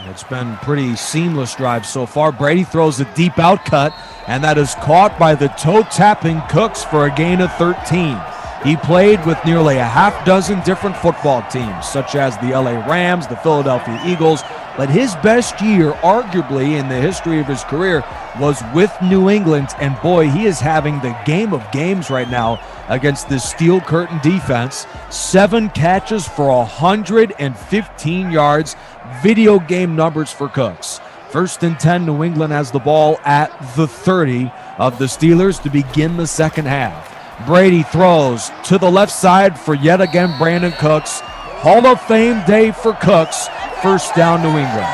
It's been pretty seamless drive so far. Brady throws a deep out cut, and that is caught by the toe-tapping Cooks for a gain of 13. He played with nearly a half dozen different football teams, such as the LA Rams, the Philadelphia Eagles, but his best year, arguably in the history of his career, was with New England, and boy, he is having the game of games right now against this Steel Curtain defense. 7 catches for 115 yards, video game numbers for Cooks. 1st and 10, New England has the ball at the 30 of the Steelers to begin the 2nd half. Brady throws to the left side for yet again Brandon Cooks. Hall of Fame day for Cooks. 1st down, New England.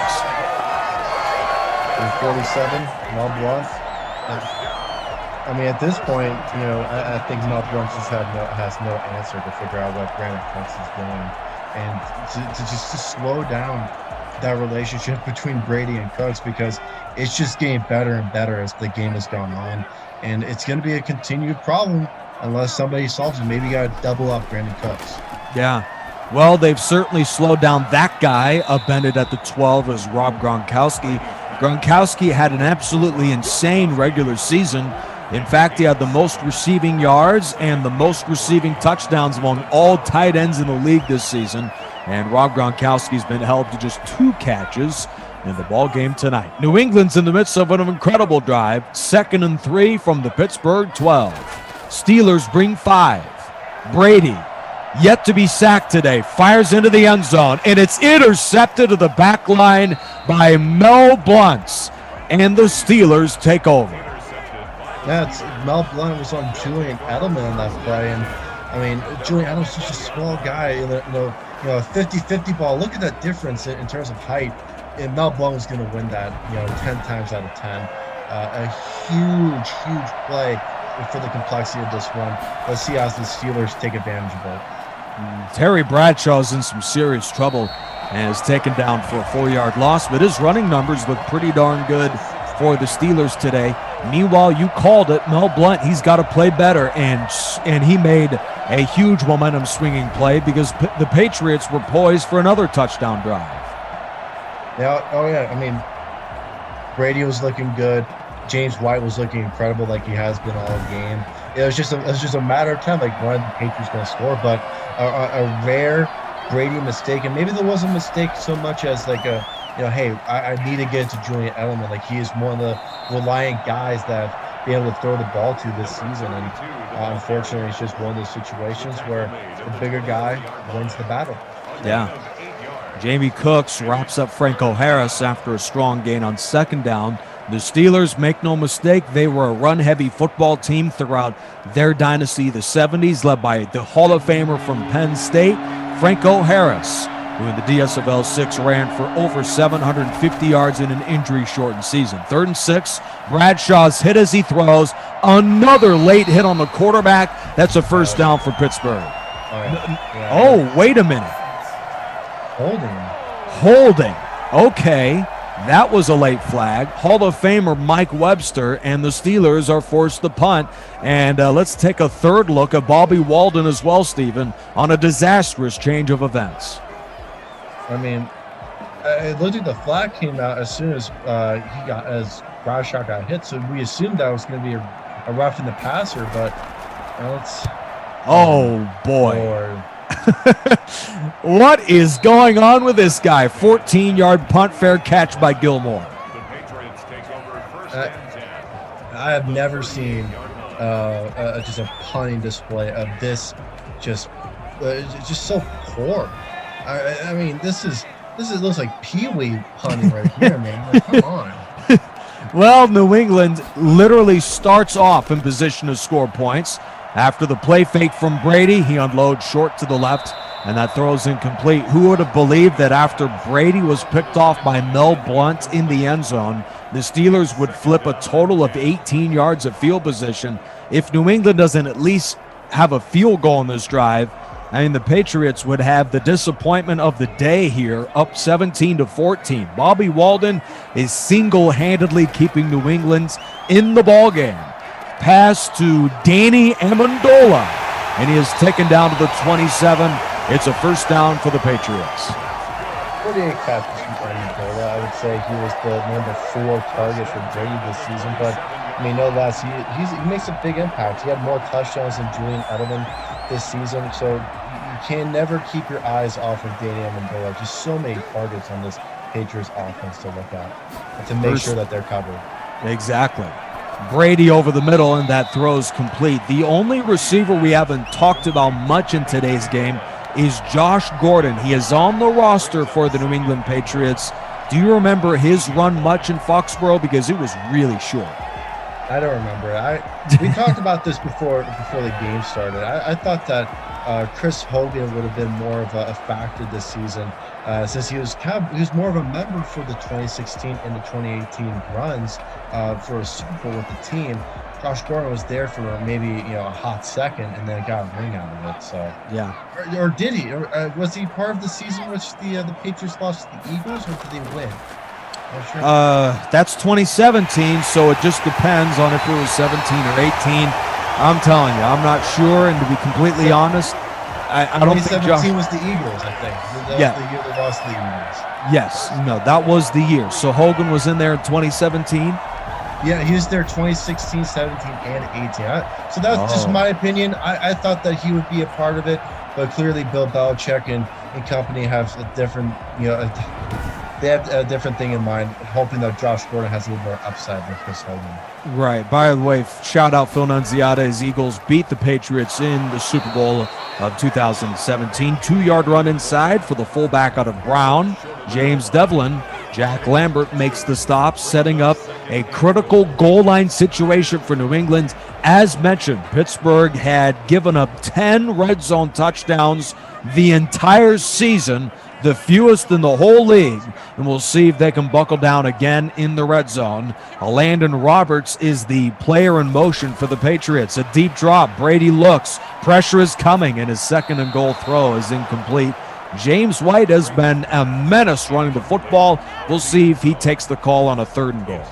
and 47, Mel Blunt. I mean, at this point, I think Mel Blunt just has no answer to figure out what Brandon Cooks is doing, and to slow down that relationship between Brady and Cooks, because it's just getting better and better as the game has gone on, and it's going to be a continued problem unless somebody solves it. Maybe you got to double up Brandon Cooks. Yeah. Well, they've certainly slowed down that guy. Upended at the 12 is Rob Gronkowski. Gronkowski had an absolutely insane regular season. In fact, he had the most receiving yards and the most receiving touchdowns among all tight ends in the league this season. And Rob Gronkowski's been held to just 2 catches in the ball game tonight. New England's in the midst of an incredible drive. 2nd and 3 from the Pittsburgh 12. Steelers bring 5. Brady, yet to be sacked today, fires into the end zone, and it's intercepted to the back line by Mel Blunt, and the Steelers take over. Yeah, Mel Blunt was on Julian Edelman on that play, and I mean, Julian Edelman's such a small guy, a 50-50 ball. Look at that difference in terms of height, and Mel Blunt was going to win that, 10 times out of 10. A huge play for the complexity of this one. Let's see how the Steelers take advantage of it. Terry Bradshaw's in some serious trouble and is taken down for a 4-yard loss, but his running numbers look pretty darn good for the Steelers today. Meanwhile, you called it, Mel Blunt, he's got to play better, and he made a huge momentum swinging play because the Patriots were poised for another touchdown drive. Yeah, I mean, Brady was looking good. James White was looking incredible, like he has been all game. It was just a matter of time, like one of the Patriots going to score, but a rare Brady mistake, and maybe there wasn't a mistake so much as like hey, I need to get it to Julian Edelman. Like, he is one of the reliant guys that have been able to throw the ball to this season, and unfortunately, it's just one of those situations where the bigger guy wins the battle. Yeah. Jamie Cooks wraps up Franco Harris after a strong gain on 2nd down. The Steelers, make no mistake, they were a run-heavy football team throughout their dynasty, the 70s, led by the Hall of Famer from Penn State, Franco Harris, who in the DSFL 6 ran for over 750 yards in an injury-shortened season. 3rd and 6, Bradshaw's hit as he throws. Another late hit on the quarterback. That's a first down for Pittsburgh. Oh, wait a minute. Holding. Okay. That was a late flag. Hall of Famer Mike Webster, and the Steelers are forced to punt. And let's take a third look at Bobby Walden as well, Stephen, on a disastrous change of events. I mean, it looked like the flag came out as soon as Bradshaw got hit, so we assumed that was going to be a roughing the passer, but it's... Oh, boy. What is going on with this guy? 14-yard punt, fair catch by Gilmore. I have never seen just a punting display of this, just so poor. I mean, this looks like Pee-wee punting right here, man. Like, come on. Well, New England literally starts off in position to score points. After the play fake from Brady, he unloads short to the left, and that throw's incomplete. Who would have believed that after Brady was picked off by Mel Blunt in the end zone, the Steelers would flip a total of 18 yards of field position? If New England doesn't at least have a field goal in this drive, I mean, the Patriots would have the disappointment of the day here, up 17-14. Bobby Walden is single-handedly keeping New England in the ballgame. Pass to Danny Amendola, and he is taken down to the 27. It's a first down for the Patriots. 48 catches from Amendola. I would say he was the number 4 target for Brady this season, but I mean, no less. He makes a big impact. He had more touchdowns than Julian Edelman this season, so you can never keep your eyes off of Danny Amendola. Just so many targets on this Patriots offense to look at and to make sure that they're covered. Exactly. Brady over the middle, and that throw's complete. The only receiver we haven't talked about much in today's game is Josh Gordon. He is on the roster for the New England Patriots. Do you remember his run much in Foxborough? Because it was really short. I don't remember. We talked about this before the game started. I thought that Chris Hogan would have been more of a factor this season, since he was more of a member for the 2016 and the 2018 runs for a Super Bowl with the team. Josh Gordon was there for maybe a hot second, and then got a ring out of it. So yeah, or did he? Or, was he part of the season which the Patriots lost to the Eagles, or did they win? Sure. That's 2017, so it just depends on if it was 17 or 18. I'm telling you, I'm not sure, and to be completely honest, I don't think 2017 was the Eagles, I think. That was the year they lost the Eagles. Yes, no, that was the year. So Hogan was in there in 2017? Yeah, he was there 2016, 17, and 18. So that's just my opinion. I thought that he would be a part of it, but clearly Bill Belichick and company have a different, they have a different thing in mind, hoping that Josh Gordon has a little more upside than Chris Hogan. Right. By the way, shout out Phil Nunziata. His Eagles beat the Patriots in the Super Bowl of 2017. 2-yard run inside for the fullback out of Brown, James Devlin. Jack Lambert makes the stop, setting up a critical goal line situation for New England. As mentioned, Pittsburgh had given up 10 red zone touchdowns the entire season, the fewest in the whole league, and we'll see if they can buckle down again in the red zone. Landon Roberts is the player in motion for the Patriots. A deep drop, Brady looks, pressure is coming, and his second and goal throw is incomplete. James White has been a menace running the football. We'll see if he takes the call on a 3rd and goal.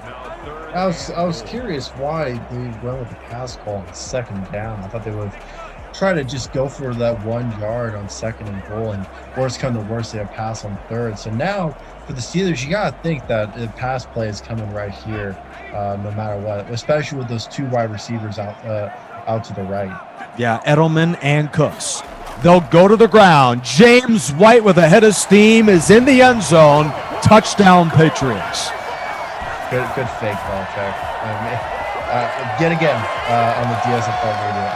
I was curious why they went with the pass call on 2nd down. I thought they would try to just go for that 1 yard on 2nd and goal, and worst come to worst, they have pass on 3rd. So now for the Steelers, you got to think that the pass play is coming right here, no matter what, especially with those 2 wide receivers out to the right. Yeah, Edelman and Cooks. They'll go to the ground. James White with a head of steam is in the end zone. Touchdown, Patriots. Good fake, Belichick. Yet again on the DSFL radio.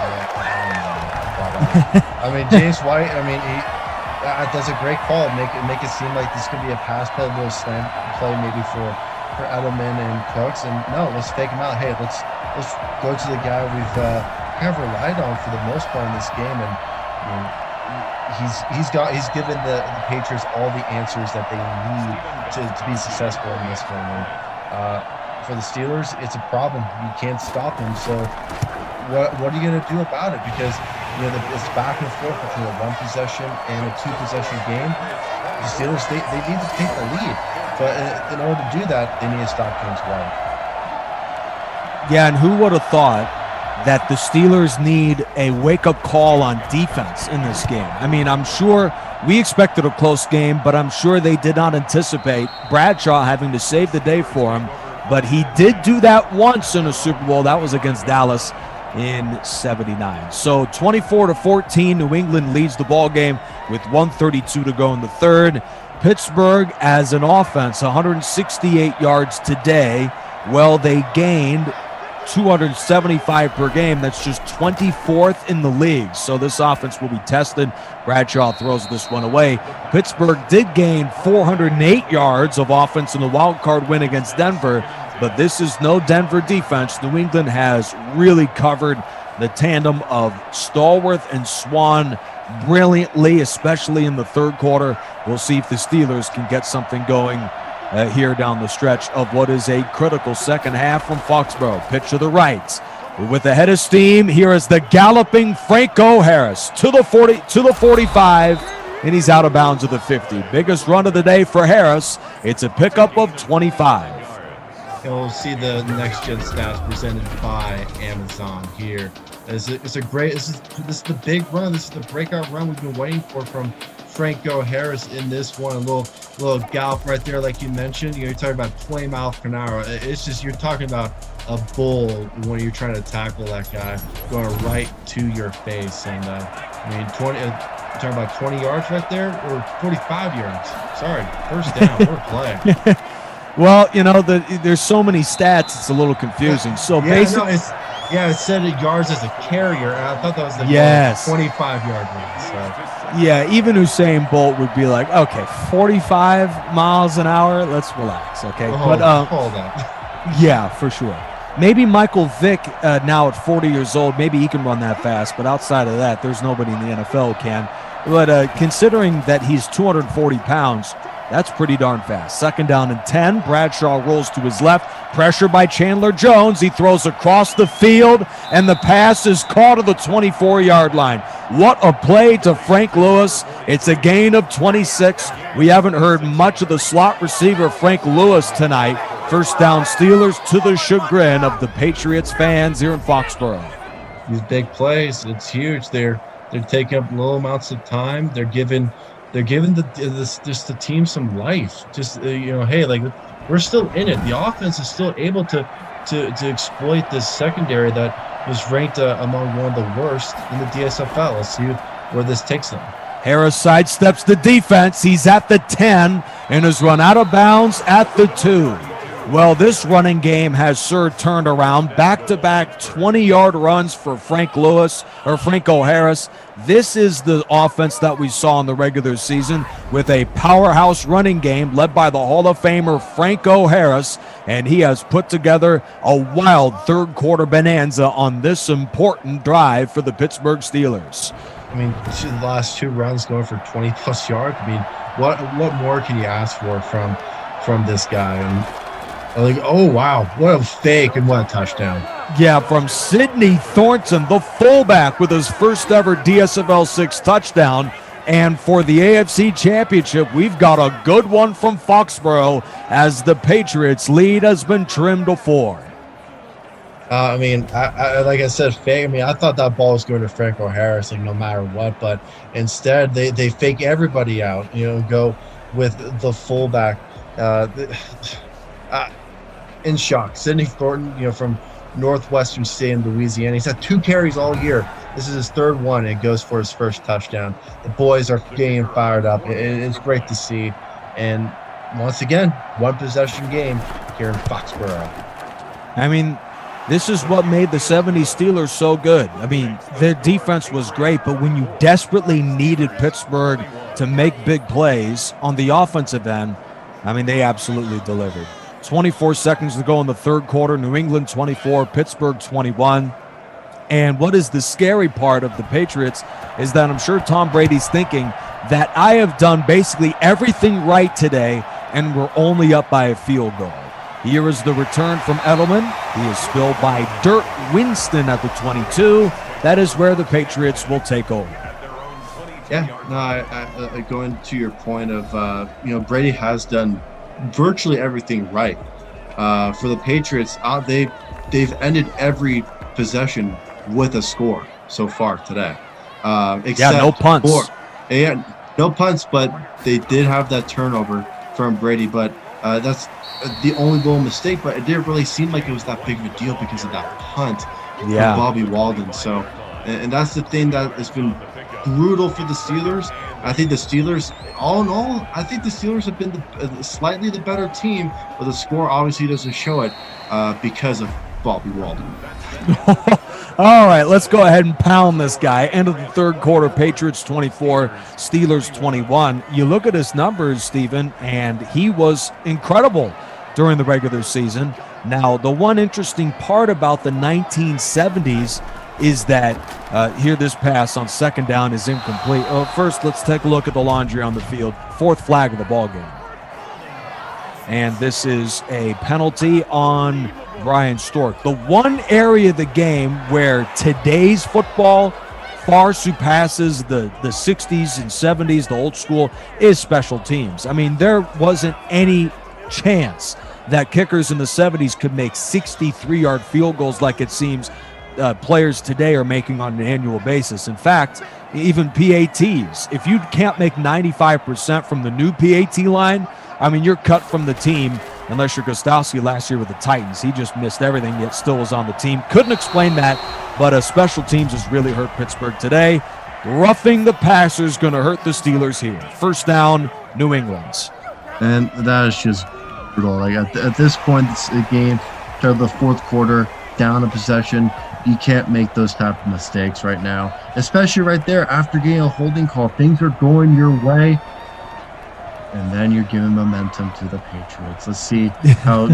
I mean, James White. I mean, he does a great call. Make it seem like this could be a pass play, a little slant play, maybe for Edelman and Cooks. And no, let's fake him out. Hey, let's go to the guy we've kind of relied on for the most part in this game, and he's given the Patriots all the answers that they need to be successful in this one. For the Steelers, it's a problem. You can't stop them. So what are you going to do about it? Because it's back and forth between a 1 possession and a 2 possession game. The Steelers they need to take the lead, but in order to do that, they need to stop James White. Yeah, and who would have thought that the Steelers need a wake-up call on defense in this game? I mean, I'm sure we expected a close game, but I'm sure they did not anticipate Bradshaw having to save the day for him. But he did do that once in a Super Bowl. That was against Dallas in '79. So 24-14, New England leads the ball game with 1:32 to go in the 3rd. Pittsburgh, as an offense, 168 yards today. Well, they gained 275 per game. That's just 24th in the league. So this offense will be tested. Bradshaw throws this one away. Pittsburgh did gain 408 yards of offense in the wild card win against Denver, but this is no Denver defense. New England has really covered the tandem of Stallworth and Swan brilliantly, especially in the 3rd quarter. We'll see if the Steelers can get something going here down the stretch of what is a critical second half from Foxborough. Pitch to the right. With a head of steam, here is the galloping Franco Harris to the 40, to the 45, and he's out of bounds at the 50. Biggest run of the day for Harris. It's a pickup of 25. And we'll see the next gen stats presented by Amazon here. This is the big run. This is the breakout run we've been waiting for from Franco Harris in this one. A little gallop right there, like you mentioned. You're talking about 20 miles per hour. It's just, you're talking about a bull when you're trying to tackle that guy going right to your face. And I mean, talking about 20 yards right there, or 45 yards. Sorry, first down, what a play. Well, there's so many stats, it's a little confusing. So basically, it said yards as a carrier, and I thought that was the 25-yard run. So. Yeah, even Usain Bolt would be like, okay, 45 miles an hour, let's relax, okay? Hold up. Yeah, for sure. maybe Michael Vick now at 40 years old, maybe he can run that fast, but outside of that, there's nobody in the NFL who can. But considering that he's 240 pounds, that's pretty darn fast. 2nd down and 10. Bradshaw rolls to his left. Pressure by Chandler Jones. He throws across the field, and the pass is caught at the 24-yard line. What a play to Frank Lewis. It's a gain of 26. We haven't heard much of the slot receiver Frank Lewis tonight. 1st down Steelers to the chagrin of the Patriots fans here in Foxborough. These big plays, it's huge. They're taking up low amounts of time. They're giving the team some life. Just hey, like we're still in it. The offense is still able to exploit this secondary that was ranked among one of the worst in the DSFL. Let's see where this takes them. Harris sidesteps the defense. He's at the 10 and is run out of bounds at the 2. Well, this running game has turned around. Back-to-back 20-yard runs for Franco Harris. This is the offense that we saw in the regular season with a powerhouse running game led by the Hall of Famer Franco Harris, and he has put together a wild third-quarter bonanza on this important drive for the Pittsburgh Steelers. I mean, the last 2 runs going for 20-plus yards. I mean, what more can you ask for from this guy? And like, oh, wow, what a fake and what a touchdown. Yeah, from Sidney Thornton, the fullback, with his first ever DSFL 6 touchdown. And for the AFC Championship, we've got a good one from Foxborough as the Patriots' lead has been trimmed to 4. I mean, I like I said, fake. I mean, I thought that ball was going to Franco Harris, like no matter what. But instead, they fake everybody out, go with the fullback. In shock. Sidney Thornton, from Northwestern State in Louisiana. He's had 2 carries all year. This is his 3rd one, and goes for his first touchdown. The boys are getting fired up. It's great to see. And once again, 1-possession game here in Foxborough. I mean, this is what made the 70s Steelers so good. I mean, their defense was great, but when you desperately needed Pittsburgh to make big plays on the offensive end, I mean, they absolutely delivered. 24 seconds to go in the 3rd quarter. New England 24, Pittsburgh 21. And what is the scary part of the Patriots is that I'm sure Tom Brady's thinking that I have done basically everything right today, and we're only up by a field goal. Here is the return from Edelman. He is spilled by Dirk Winston at the 22. That is where the Patriots will take over. Yeah, no, I going to your point of, Brady has done virtually everything right. For the Patriots, they've ended every possession with a score so far today. Except no punts. No punts, but they did have that turnover from Brady. But that's the only little mistake. But it didn't really seem like it was that big of a deal because of that punt from Bobby Walden. So, and that's the thing that has been brutal for the Steelers. I think the Steelers, all in all, have been slightly the better team, but the score obviously doesn't show it because of Bobby Walden. All right, let's go ahead and pound this guy. End of the 3rd quarter, Patriots 24, Steelers 21. You look at his numbers, Stephen, and he was incredible during the regular season. Now, the one interesting part about the 1970s is that here this pass on 2nd down is incomplete. First, let's take a look at the laundry on the field. 4th flag of the ball game. And this is a penalty on Brian Stork. The one area of the game where today's football far surpasses the 60s and 70s, the old school, is special teams. I mean, there wasn't any chance that kickers in the 70s could make 63-yard field goals like it seems players today are making on an annual basis. In fact, even PATs, if you can't make 95% from the new PAT line, I mean, you're cut from the team unless you're Gostowski last year with the Titans. He just missed everything, yet still was on the team. Couldn't explain that, but special teams has really hurt Pittsburgh today. Roughing the passer is going to hurt the Steelers here. 1st down, New England's. And that is just brutal. Like at this point, it's a game to the 4th quarter, down a possession. You can't make those type of mistakes right now, especially right there after getting a holding call. Things are going your way. and then you're giving momentum to the Patriots. Let's see how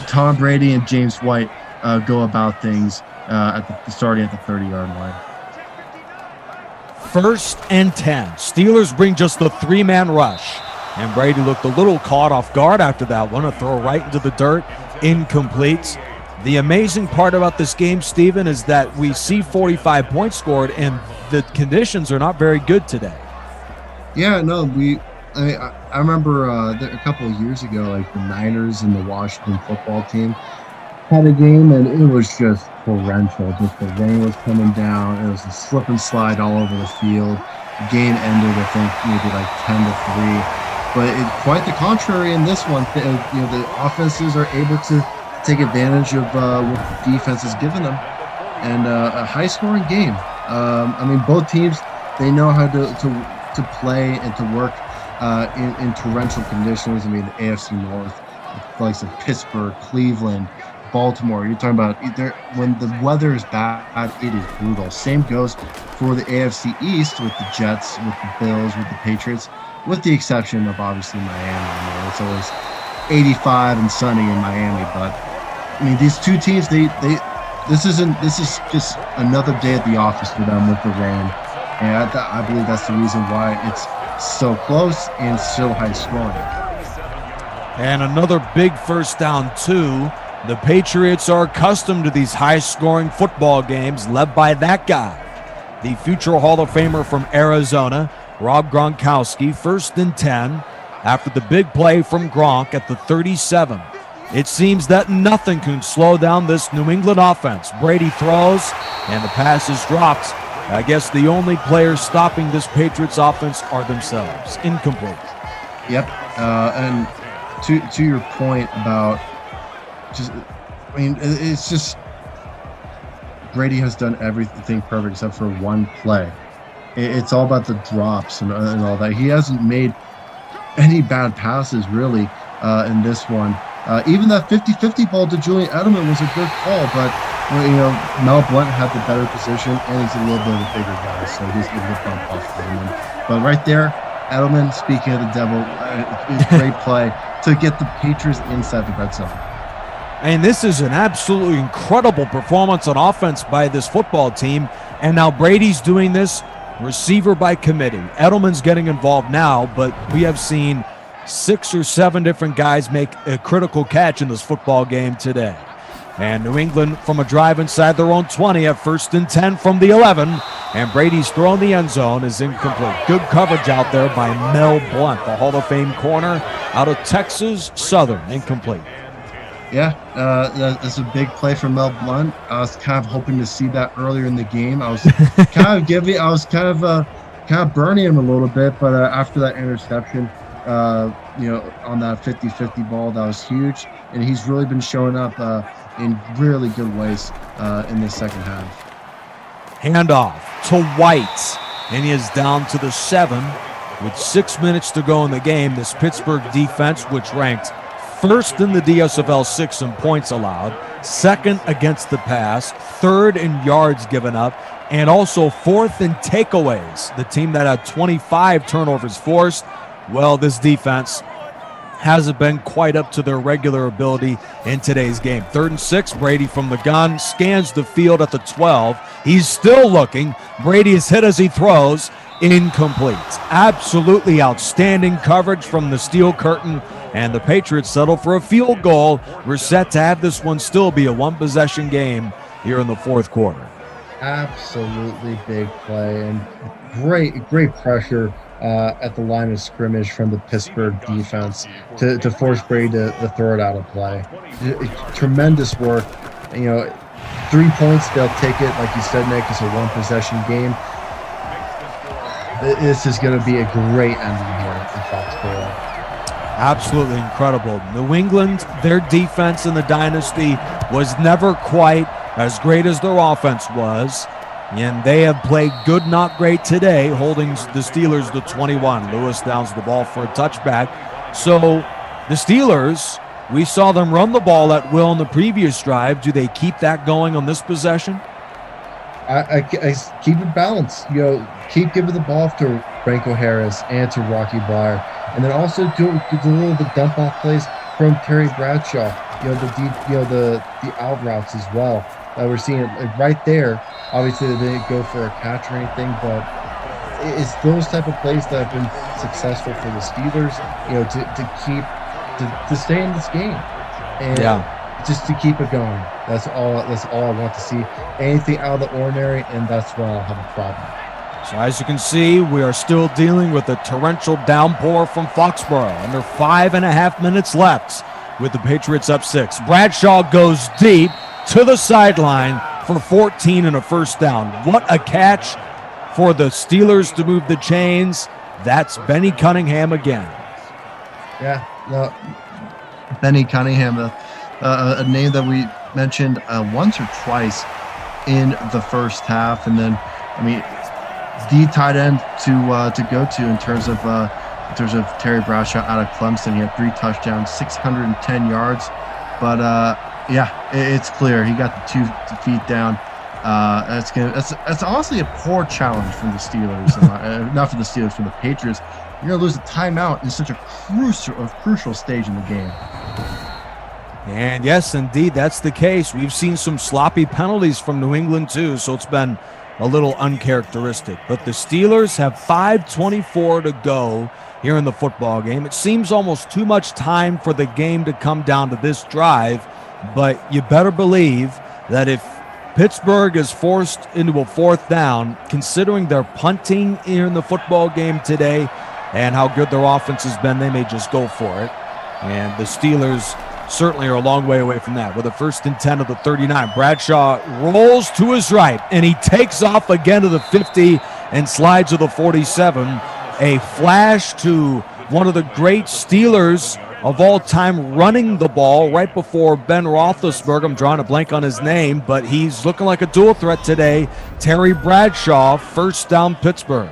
Tom Brady and James White go about things starting at the 30-yard line. 1st and 10. Steelers bring just the 3-man rush. And Brady looked a little caught off guard after that one. A throw right into the dirt, incomplete. The amazing part about this game, Steven, is that we see 45 points scored, and the conditions are not very good today. Yeah, no, I remember a couple of years ago, like the Niners and the Washington football team had a game, and it was just torrential. Just the rain was coming down. It was a slip and slide all over the field. The game ended, I think, maybe like 10-3. But quite the contrary in this one. The offenses are able to take advantage of what the defense has given them, and a high-scoring game. Both teams, they know how to play and to work in torrential conditions. The AFC North, the likes of Pittsburgh, Cleveland, Baltimore. You're talking about when the weather is bad, it is brutal. Same goes for the AFC East with the Jets, with the Bills, with the Patriots, with the exception of obviously Miami. It's always 85 and sunny in Miami, but these two teams, this is just another day at the office for them with the rain, and I believe that's the reason why it's so close and so high scoring. And another big 1st down, 2. The Patriots are accustomed to these high-scoring football games led by that guy, the future Hall of Famer from Arizona, Rob Gronkowski. 1st and 10 after the big play from Gronk at the 37. It seems that nothing can slow down this New England offense. Brady throws, and the pass is dropped. I guess the only players stopping this Patriots offense are themselves. Incomplete. Yep, and to your point about it's just Brady has done everything perfect except for one play. It's all about the drops and all that. He hasn't made any bad passes really in this one. Even that 50-50 ball to Julian Edelman was a good call, but Mel Blount had the better position, and he's a little bit of a bigger guy, so he's able to bump off Edelman. But right there, Edelman, speaking of the devil, is a great play to get the Patriots inside the red zone. And this is an absolutely incredible performance on offense by this football team. And now Brady's doing this receiver by committee. Edelman's getting involved now, but we have seen 6 or 7 different guys make a critical catch in this football game today. And New England from a drive inside their own 20 at 1st and 10 from the 11. And Brady's throw in the end zone is incomplete. Good coverage out there by Mel Blount, the Hall of Fame corner out of Texas Southern. Incomplete. Yeah, that's a big play from Mel Blount. I was kind of hoping to see that earlier in the game. I was kind of burning him a little bit, but after that interception, on that 50-50 ball, that was huge, and he's really been showing up in really good ways in the second half. Handoff to White, and he is down to the 7 with 6 minutes to go in the game. This Pittsburgh defense, which ranked 1st in the DSFL 6 in points allowed, 2nd against the pass, 3rd in yards given up, and also 4th in takeaways. The team that had 25 turnovers forced. Well, this defense hasn't been quite up to their regular ability in today's game. 3rd and 6, Brady from the gun, scans the field at the 12. He's still looking. Brady is hit as he throws. Incomplete. Absolutely outstanding coverage from the steel curtain, and the Patriots settle for a field goal. We're set to have this one still be a one-possession game here in the 4th quarter. Absolutely big play and great pressure at the line of scrimmage from the Pittsburgh defense to force Brady to throw it out of play. Tremendous work. 3 points, they'll take it. Like you said, Nick, it's a one-possession game. This is going to be a great ending here in Foxborough. Absolutely incredible. New England, their defense in the dynasty was never quite as great as their offense was, and they have played good, not great today, holding the Steelers to 21. Lewis downs the ball for a touchback. So the Steelers, we saw them run the ball at will in the previous drive. Do they keep that going on this possession? I keep it balanced. Keep giving the ball to Franco Harris and to Rocky Bleier, and then also do a little bit dump off plays from Terry Bradshaw. The deep, the out routes as well. We're seeing it right there. Obviously, they didn't go for a catch or anything, but it's those type of plays that have been successful for the Steelers. To stay in this game, and just to keep it going. That's all I want to see. Anything out of the ordinary, and that's where I'll have a problem. So as you can see, we are still dealing with a torrential downpour from Foxborough. Under 5.5 minutes left with the Patriots up 6. Bradshaw goes deep to the sideline for 14 and a first down. What a catch for the Steelers to move the chains. That's Benny Cunningham again. Yeah, no, Benny Cunningham, a name that we mentioned once or twice in the first half, and then the tight end to go to in terms of Terry Bradshaw out of Clemson. He had 3 touchdowns, 610 yards, but it's clear he got the 2 feet down. That's honestly a poor challenge from the Steelers, not for the Steelers, for the Patriots. You're gonna lose a timeout in such a crucial stage in the game. And yes, indeed, that's the case. We've seen some sloppy penalties from New England too, so it's been a little uncharacteristic. But the Steelers have 5:24 to go here in the football game. It seems almost too much time for the game to come down to this drive, but you better believe that if Pittsburgh is forced into a 4th down, considering they're punting here in the football game today and how good their offense has been, they may just go for it. And the Steelers certainly are a long way away from that. With a 1st and 10 of the 39, Bradshaw rolls to his right, and he takes off again to the 50 and slides to the 47. A flash to one of the great Steelers of all time running the ball right before Ben Roethlisberger. I'm drawing a blank on his name, but he's looking like a dual threat today. Terry Bradshaw, 1st down Pittsburgh.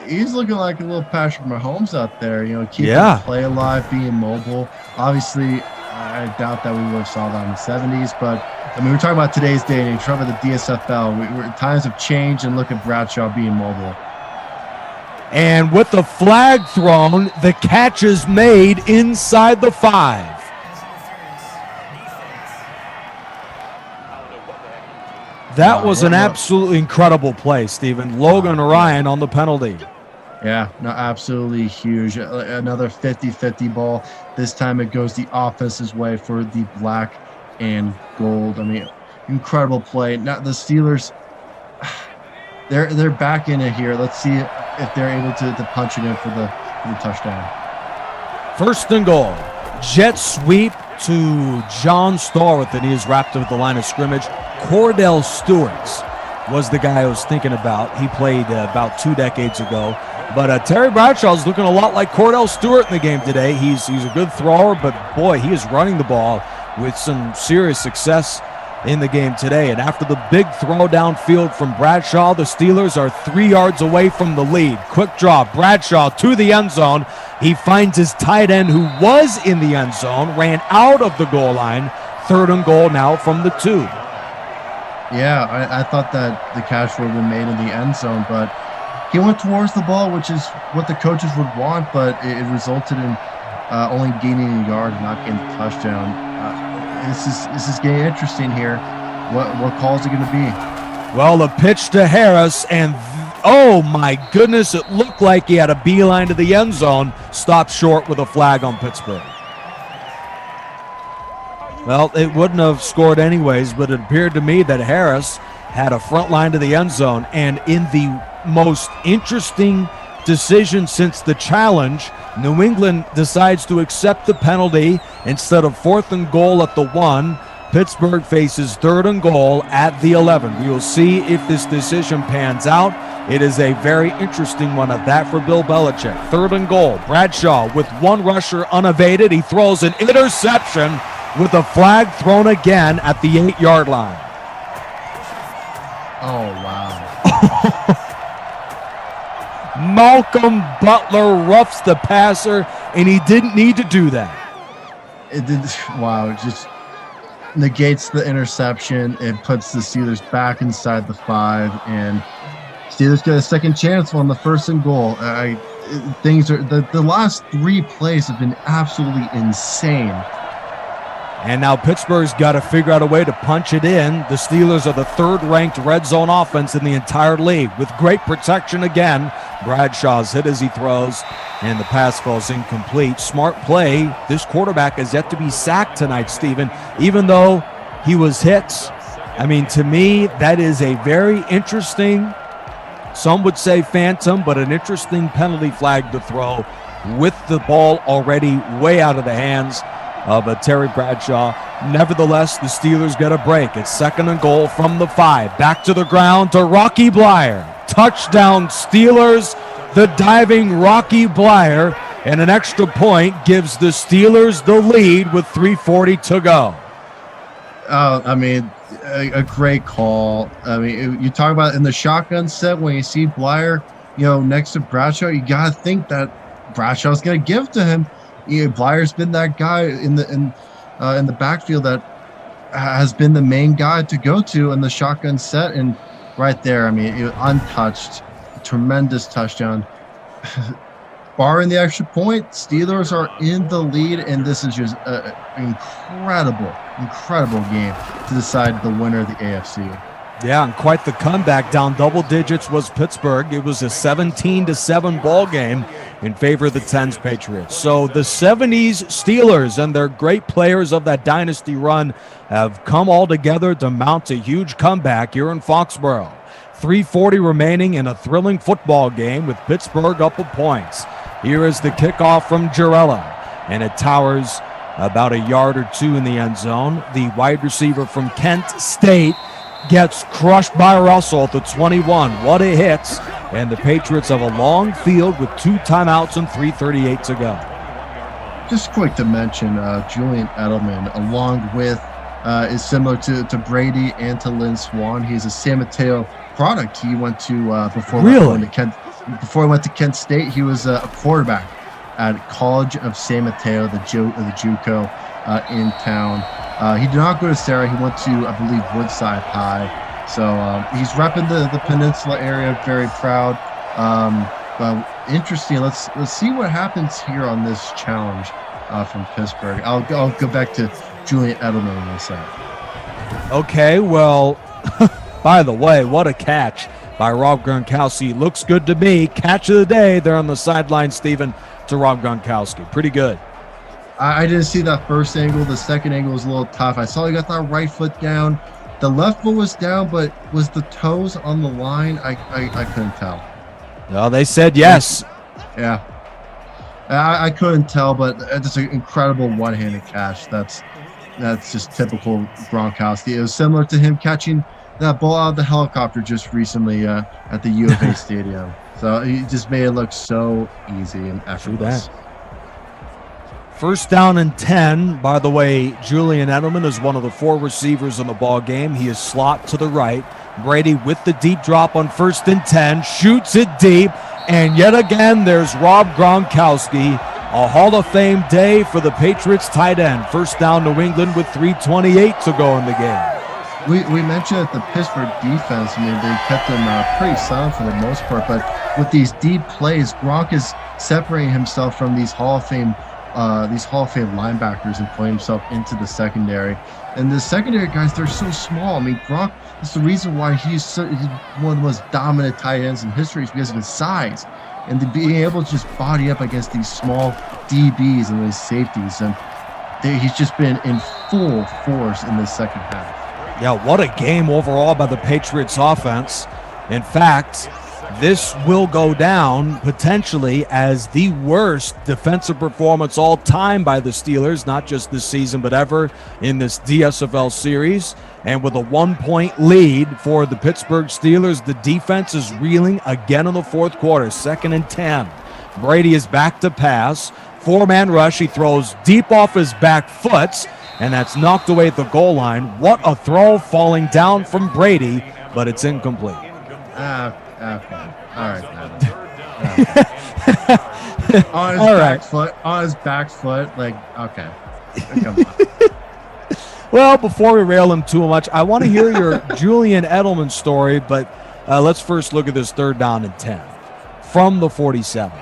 He's looking like a little Patrick Mahomes out there, keeping the play alive, being mobile. Obviously, I doubt that we would have saw that in the 70s, but we're talking about today's day and age. We're talking about the DSFL. Times have changed, and look at Bradshaw being mobile. And with the flag thrown, the catch is made inside the 5. That was an absolutely incredible play, Stephen. Logan Ryan on the penalty. Yeah, no, absolutely huge. Another 50-50 ball. This time it goes the offense's way for the black and gold. Incredible play. Now the Steelers, they're back in it here. Let's see if they're able to punch it in for the touchdown. 1st and goal. Jet sweep to John Stallworth, and he is wrapped up at the line of scrimmage. Cordell Stewart was the guy I was thinking about. He played about 2 decades ago. But Terry Bradshaw is looking a lot like Cordell Stewart in the game today. He's a good thrower, but boy, he is running the ball with some serious success in the game today. And after the big throw downfield from Bradshaw, the Steelers are 3 yards away from the lead. Quick draw, Bradshaw to the end zone. He finds his tight end who was in the end zone, ran out of the goal line. 3rd and goal now from the 2. Yeah, I thought that the catch would have been made in the end zone, but he went towards the ball, which is what the coaches would want, but it resulted in only gaining a yard, not getting the touchdown. This is getting interesting here. What call is it going to be? Well, the pitch to Harris, and oh my goodness, it looked like he had a beeline to the end zone. Stopped short with a flag on Pittsburgh. Well, it wouldn't have scored anyways, but it appeared to me that Harris had a front line to the end zone, and in the most interesting decision since the challenge, New England decides to accept the penalty instead of 4th and goal at the 1. Pittsburgh faces 3rd and goal at the 11. We will see if this decision pans out. It is a very interesting one at that for Bill Belichick. 3rd and goal. Bradshaw with 1 rusher unevaded. He throws an interception with a flag thrown again at the 8-yard line. Oh, wow. Malcolm Butler roughs the passer, and he didn't need to do that. It did. Wow. negates the interception. It puts the Steelers back inside the 5, and Steelers get a second chance on the 1st and goal. Things are the last 3 plays have been absolutely insane. And now Pittsburgh's got to figure out a way to punch it in. The Steelers are the 3rd-ranked red zone offense in the entire league with great protection again. Bradshaw's hit as he throws, and the pass falls incomplete. Smart play. This quarterback has yet to be sacked tonight, Steven, even though he was hit. I mean, to me, that is a very interesting, some would say phantom, but an interesting penalty flag to throw with the ball already way out of the hands of Terry Bradshaw. Nevertheless, the Steelers get a break. It's 2nd and goal from the 5. Back to the ground to Rocky Bleier. Touchdown Steelers. The diving Rocky Bleier, and an extra point gives the Steelers the lead with 3:40 to go. I mean, a great call. I mean, you talk about in the shotgun set when you see Bleier, next to Bradshaw, you gotta think that Bradshaw's gonna give to him. Bleier's been that guy in the backfield that has been the main guy to go to in the shotgun set, and right there, I mean, untouched, tremendous touchdown. Barring the extra point, Steelers are in the lead, and this is just an incredible game to decide the winner of the AFC. Yeah, and quite the comeback. Down double digits was Pittsburgh. It was a 17-7 ball game in favor of the 10's Patriots. So the 70s Steelers and their great players of that dynasty run have come all together to mount a huge comeback here in Foxborough. 3:40 remaining in a thrilling football game with Pittsburgh up a point. Here is the kickoff from Jarella, and it towers about a yard or 2 in the end zone. The wide receiver from Kent State gets crushed by Russell at the 21. What a hit. And the Patriots have a long field with 2 timeouts and 3:38 to go. Just quick to mention, Julian Edelman, along with, is similar to Brady and to Lynn Swann. He's a San Mateo product. He went to, before he went to Kent State, he was a quarterback at College of San Mateo, the JUCO in town. He did not go to Sarah. He went to, I believe, Woodside High. So he's repping the Peninsula area. Very proud. But interesting. Let's see what happens here on this challenge from Pittsburgh. I'll go back to Julian Edelman in a second. Okay, well, by the way, what a catch by Rob Gronkowski. Looks good to me. Catch of the day there on the sideline, Stephen, to Rob Gronkowski. Pretty good. I didn't see that first angle. The second angle was a little tough. I saw he got that right foot down. The left foot was down, but was the toes on the line? I couldn't tell. Well, they said yes. Yeah. I couldn't tell, but it's an incredible one-handed catch. That's just typical Gronkowski. It was similar to him catching that ball out of the helicopter just recently at the U of A Stadium. So he just made it look so easy and effortless. 1st down and 10. By the way, Julian Edelman is one of the 4 receivers in the ball game. He is slot to the right. Brady with the deep drop on 1st and 10, shoots it deep, and yet again there's Rob Gronkowski. A Hall of Fame day for the Patriots tight end. 1st down New England with 3:28 to go in the game. We mentioned that the Pittsburgh defense, I mean, they kept them pretty sound for the most part, but with these deep plays, Gronk is separating himself from these Hall of Fame linebackers and putting himself into the secondary. And the secondary guys, they're so small. I mean, Gronk is the reason why he's one of the most dominant tight ends in history is because of his size. And to being able to just body up against these small DBs and these safeties. And he's just been in full force in the second half. Yeah, what a game overall by the Patriots offense. In fact, this will go down potentially as the worst defensive performance all time by the Steelers, not just this season but ever in this DSFL series. And with a 1-point lead for the Pittsburgh Steelers, the defense is reeling again in the 4th quarter. 2nd and 10. Brady is back to pass. 4-man rush. He throws deep off his back foot, and that's knocked away at the goal line. What a throw falling down from Brady, but it's incomplete. Okay. All right. On his back foot. Like, okay. Come on. Well, before we rail him too much, I want to hear your Julian Edelman story, but let's first look at this 3rd down and 10 from the 47.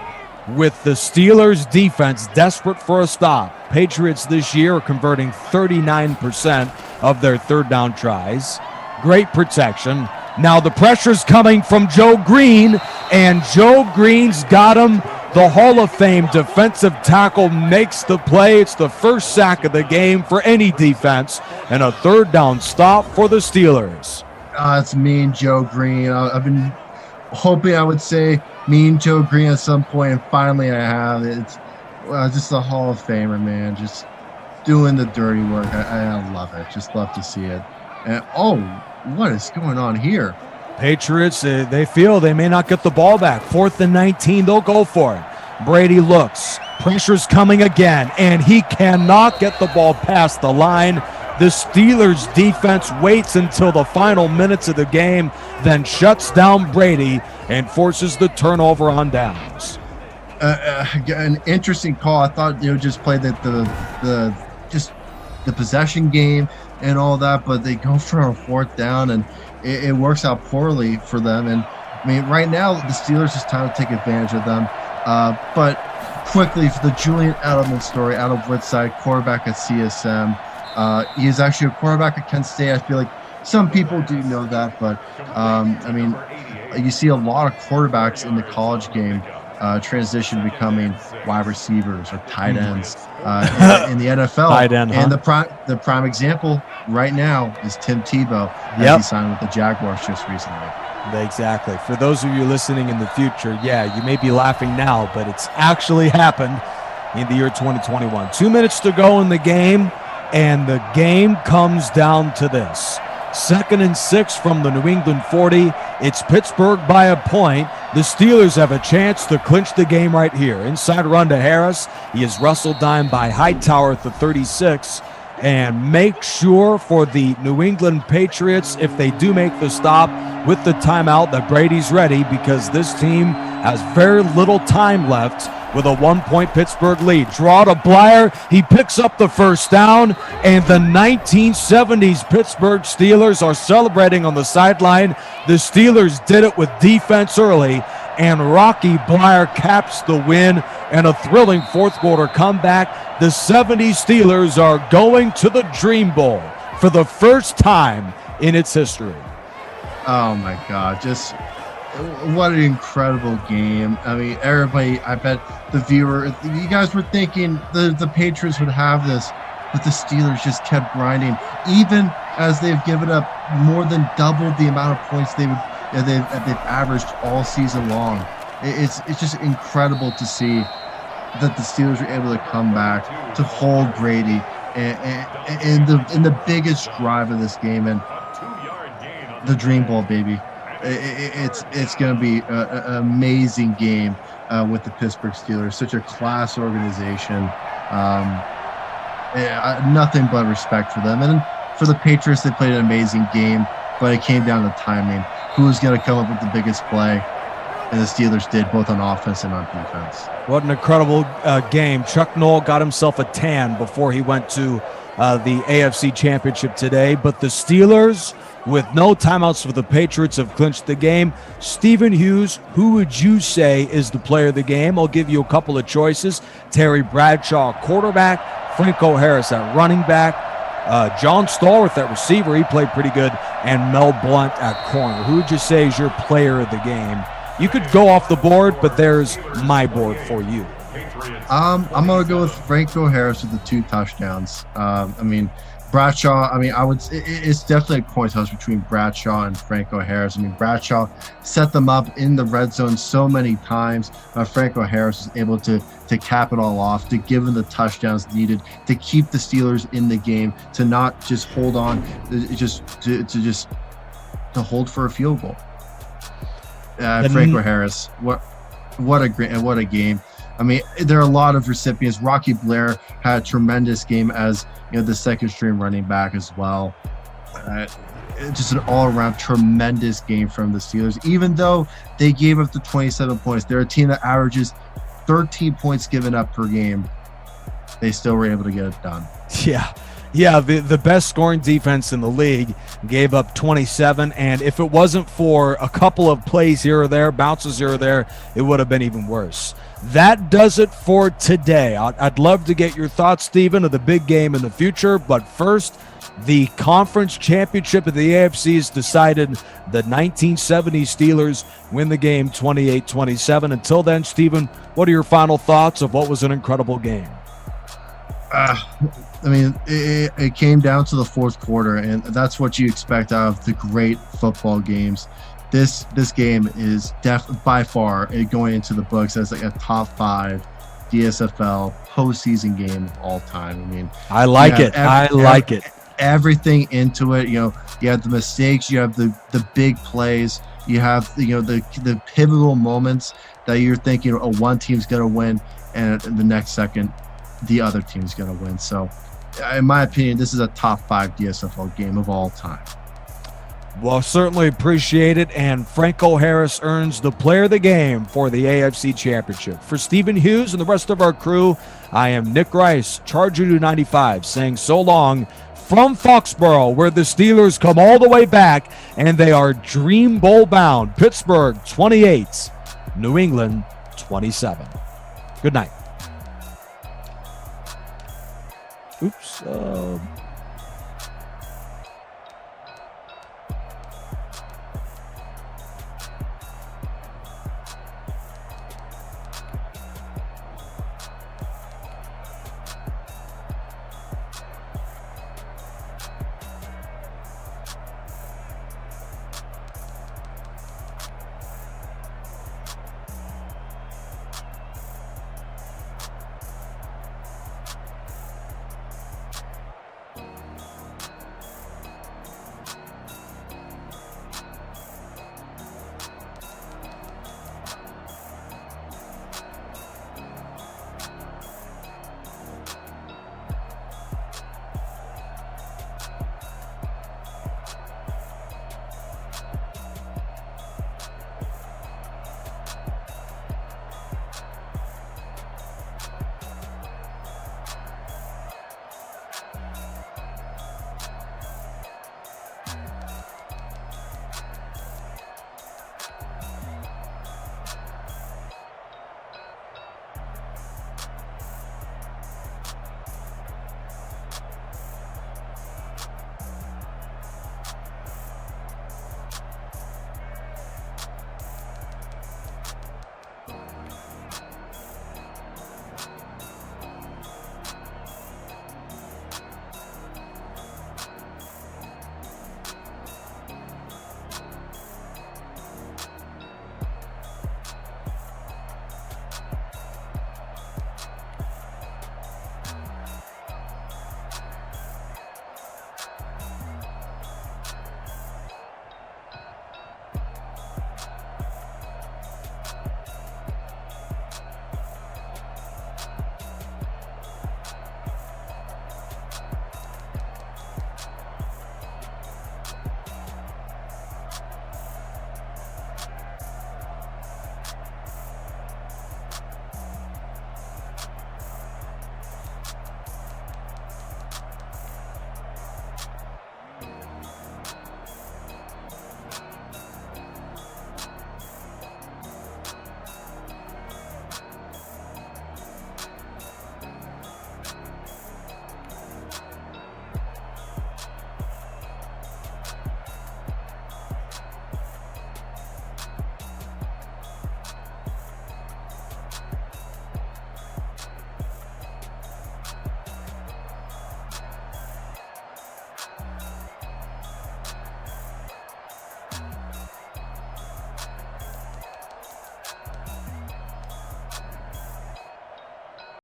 With the Steelers' defense desperate for a stop, Patriots this year are converting 39% of their 3rd down tries. Great protection. Now the pressure's coming from Joe Green, and Joe Green's got him. The Hall of Fame defensive tackle makes the play. It's the first sack of the game for any defense, and a 3rd down stop for the Steelers. It's Mean Joe Green. I've been hoping I would say Mean Joe Green at some point, and finally I have. It's just a Hall of Famer, man. Just doing the dirty work. I love it. Just love to see it. And what is going on here? Patriots, they feel they may not get the ball back. 4th and 19, they'll go for it. Brady looks. Pressure's coming again, and he cannot get the ball past the line. The Steelers' defense waits until the final minutes of the game, then shuts down Brady and forces the turnover on downs. An interesting call. I thought just played the possession game and all that, but they go for a 4th down, and it works out poorly for them. And I mean, right now the Steelers just trying to take advantage of them. But quickly, for the Julian Edelman story out of Woodside, quarterback at CSM. He is actually a quarterback at Kent State. I feel like some people do know that, but I mean, you see a lot of quarterbacks in the college game transition becoming wide receivers or tight ends in the NFL. Tight end, and the prime example right now is Tim Tebow, as he signed with the Jaguars just recently. Exactly. For those of you listening in the future, yeah, you may be laughing now, but it's actually happened in the year 2021. 2 minutes to go in the game, and the game comes down to this. 2nd and 6 from the New England 40. It's Pittsburgh by a point. The Steelers have a chance to clinch the game right here. Inside run to Harris. He is wrestled down by Hightower at the 36. And make sure for the New England Patriots, if they do make the stop with the timeout, that Brady's ready, because this team has very little time left with a 1-point Pittsburgh lead. Draw to Blyer. He picks up the 1st down, and the 1970s Pittsburgh Steelers are celebrating on the sideline. The Steelers did it with defense early, and Rocky Blyer caps the win and a thrilling 4th quarter comeback. The 70s Steelers are going to the Dream Bowl for the first time in its history. Oh my God, just what an incredible game. I mean, everybody, I bet the viewer, you guys were thinking the Patriots would have this, but the Steelers just kept grinding, even as they've given up more than double the amount of points they've averaged all season long. It's just incredible to see that the Steelers were able to come back to hold Brady in the biggest drive of this game, and the Dream Bowl, baby. It's going to be an amazing game with the Pittsburgh Steelers. Such a class organization. Nothing but respect for them. And for the Patriots, they played an amazing game, but it came down to timing. Who was going to come up with the biggest play? And the Steelers did, both on offense and on defense. What an incredible game. Chuck Noll got himself a tan before he went to the AFC Championship today. But the Steelers, with no timeouts for the Patriots, have clinched the game. Stephen Hughes, who would you say is the player of the game? I'll give you a couple of choices. Terry Bradshaw, quarterback. Franco Harris at running back. John Stallworth at receiver. He played pretty good. And Mel Blount at corner. Who would you say is your player of the game? You could go off the board, but there's my board for you. I'm going to go with Franco Harris with the 2 touchdowns. I mean, Bradshaw, it's definitely a coin toss between Bradshaw and Franco Harris. I mean, Bradshaw set them up in the red zone so many times. Franco Harris was able to cap it all off, to give them the touchdowns needed, to keep the Steelers in the game, to not just hold on, to hold for a field goal. Franco Harris, what a game. I mean, there are a lot of recipients. Rocky Blair had a tremendous game as the second string running back as well. Just an all-around tremendous game from the Steelers. Even though they gave up the 27 points, they're a team that averages 13 points given up per game. They still were able to get it done. Yeah, Yeah, the best scoring defense in the league gave up 27, and if it wasn't for a couple of plays here or there, bounces here or there, it would have been even worse. That does it for today. I'd love to get your thoughts, Stephen, of the big game in the future, but first, the conference championship of the AFC is decided. The 1970's Steelers win the game 28-27. Until then, Stephen, what are your final thoughts of what was an incredible game? I mean, it came down to the fourth quarter, and that's what you expect out of the great football games. This game is by far going into the books as like a top 5 DSFL postseason game of all time. I mean, I like it. Everything into it. You have the mistakes, you have the big plays, you have the pivotal moments that you're thinking, one team's gonna win, and the next second the other team's gonna win. So in my opinion, this is a top 5 DSFL game of all time. Well, certainly appreciate it, and Franco Harris earns the player of the game for the AFC Championship. For Stephen Hughes and the rest of our crew, I am Nick Rice, Charger 295, saying so long from Foxborough, where the Steelers come all the way back, and they are Dream Bowl bound. Pittsburgh 28, New England 27. Good night. Oops.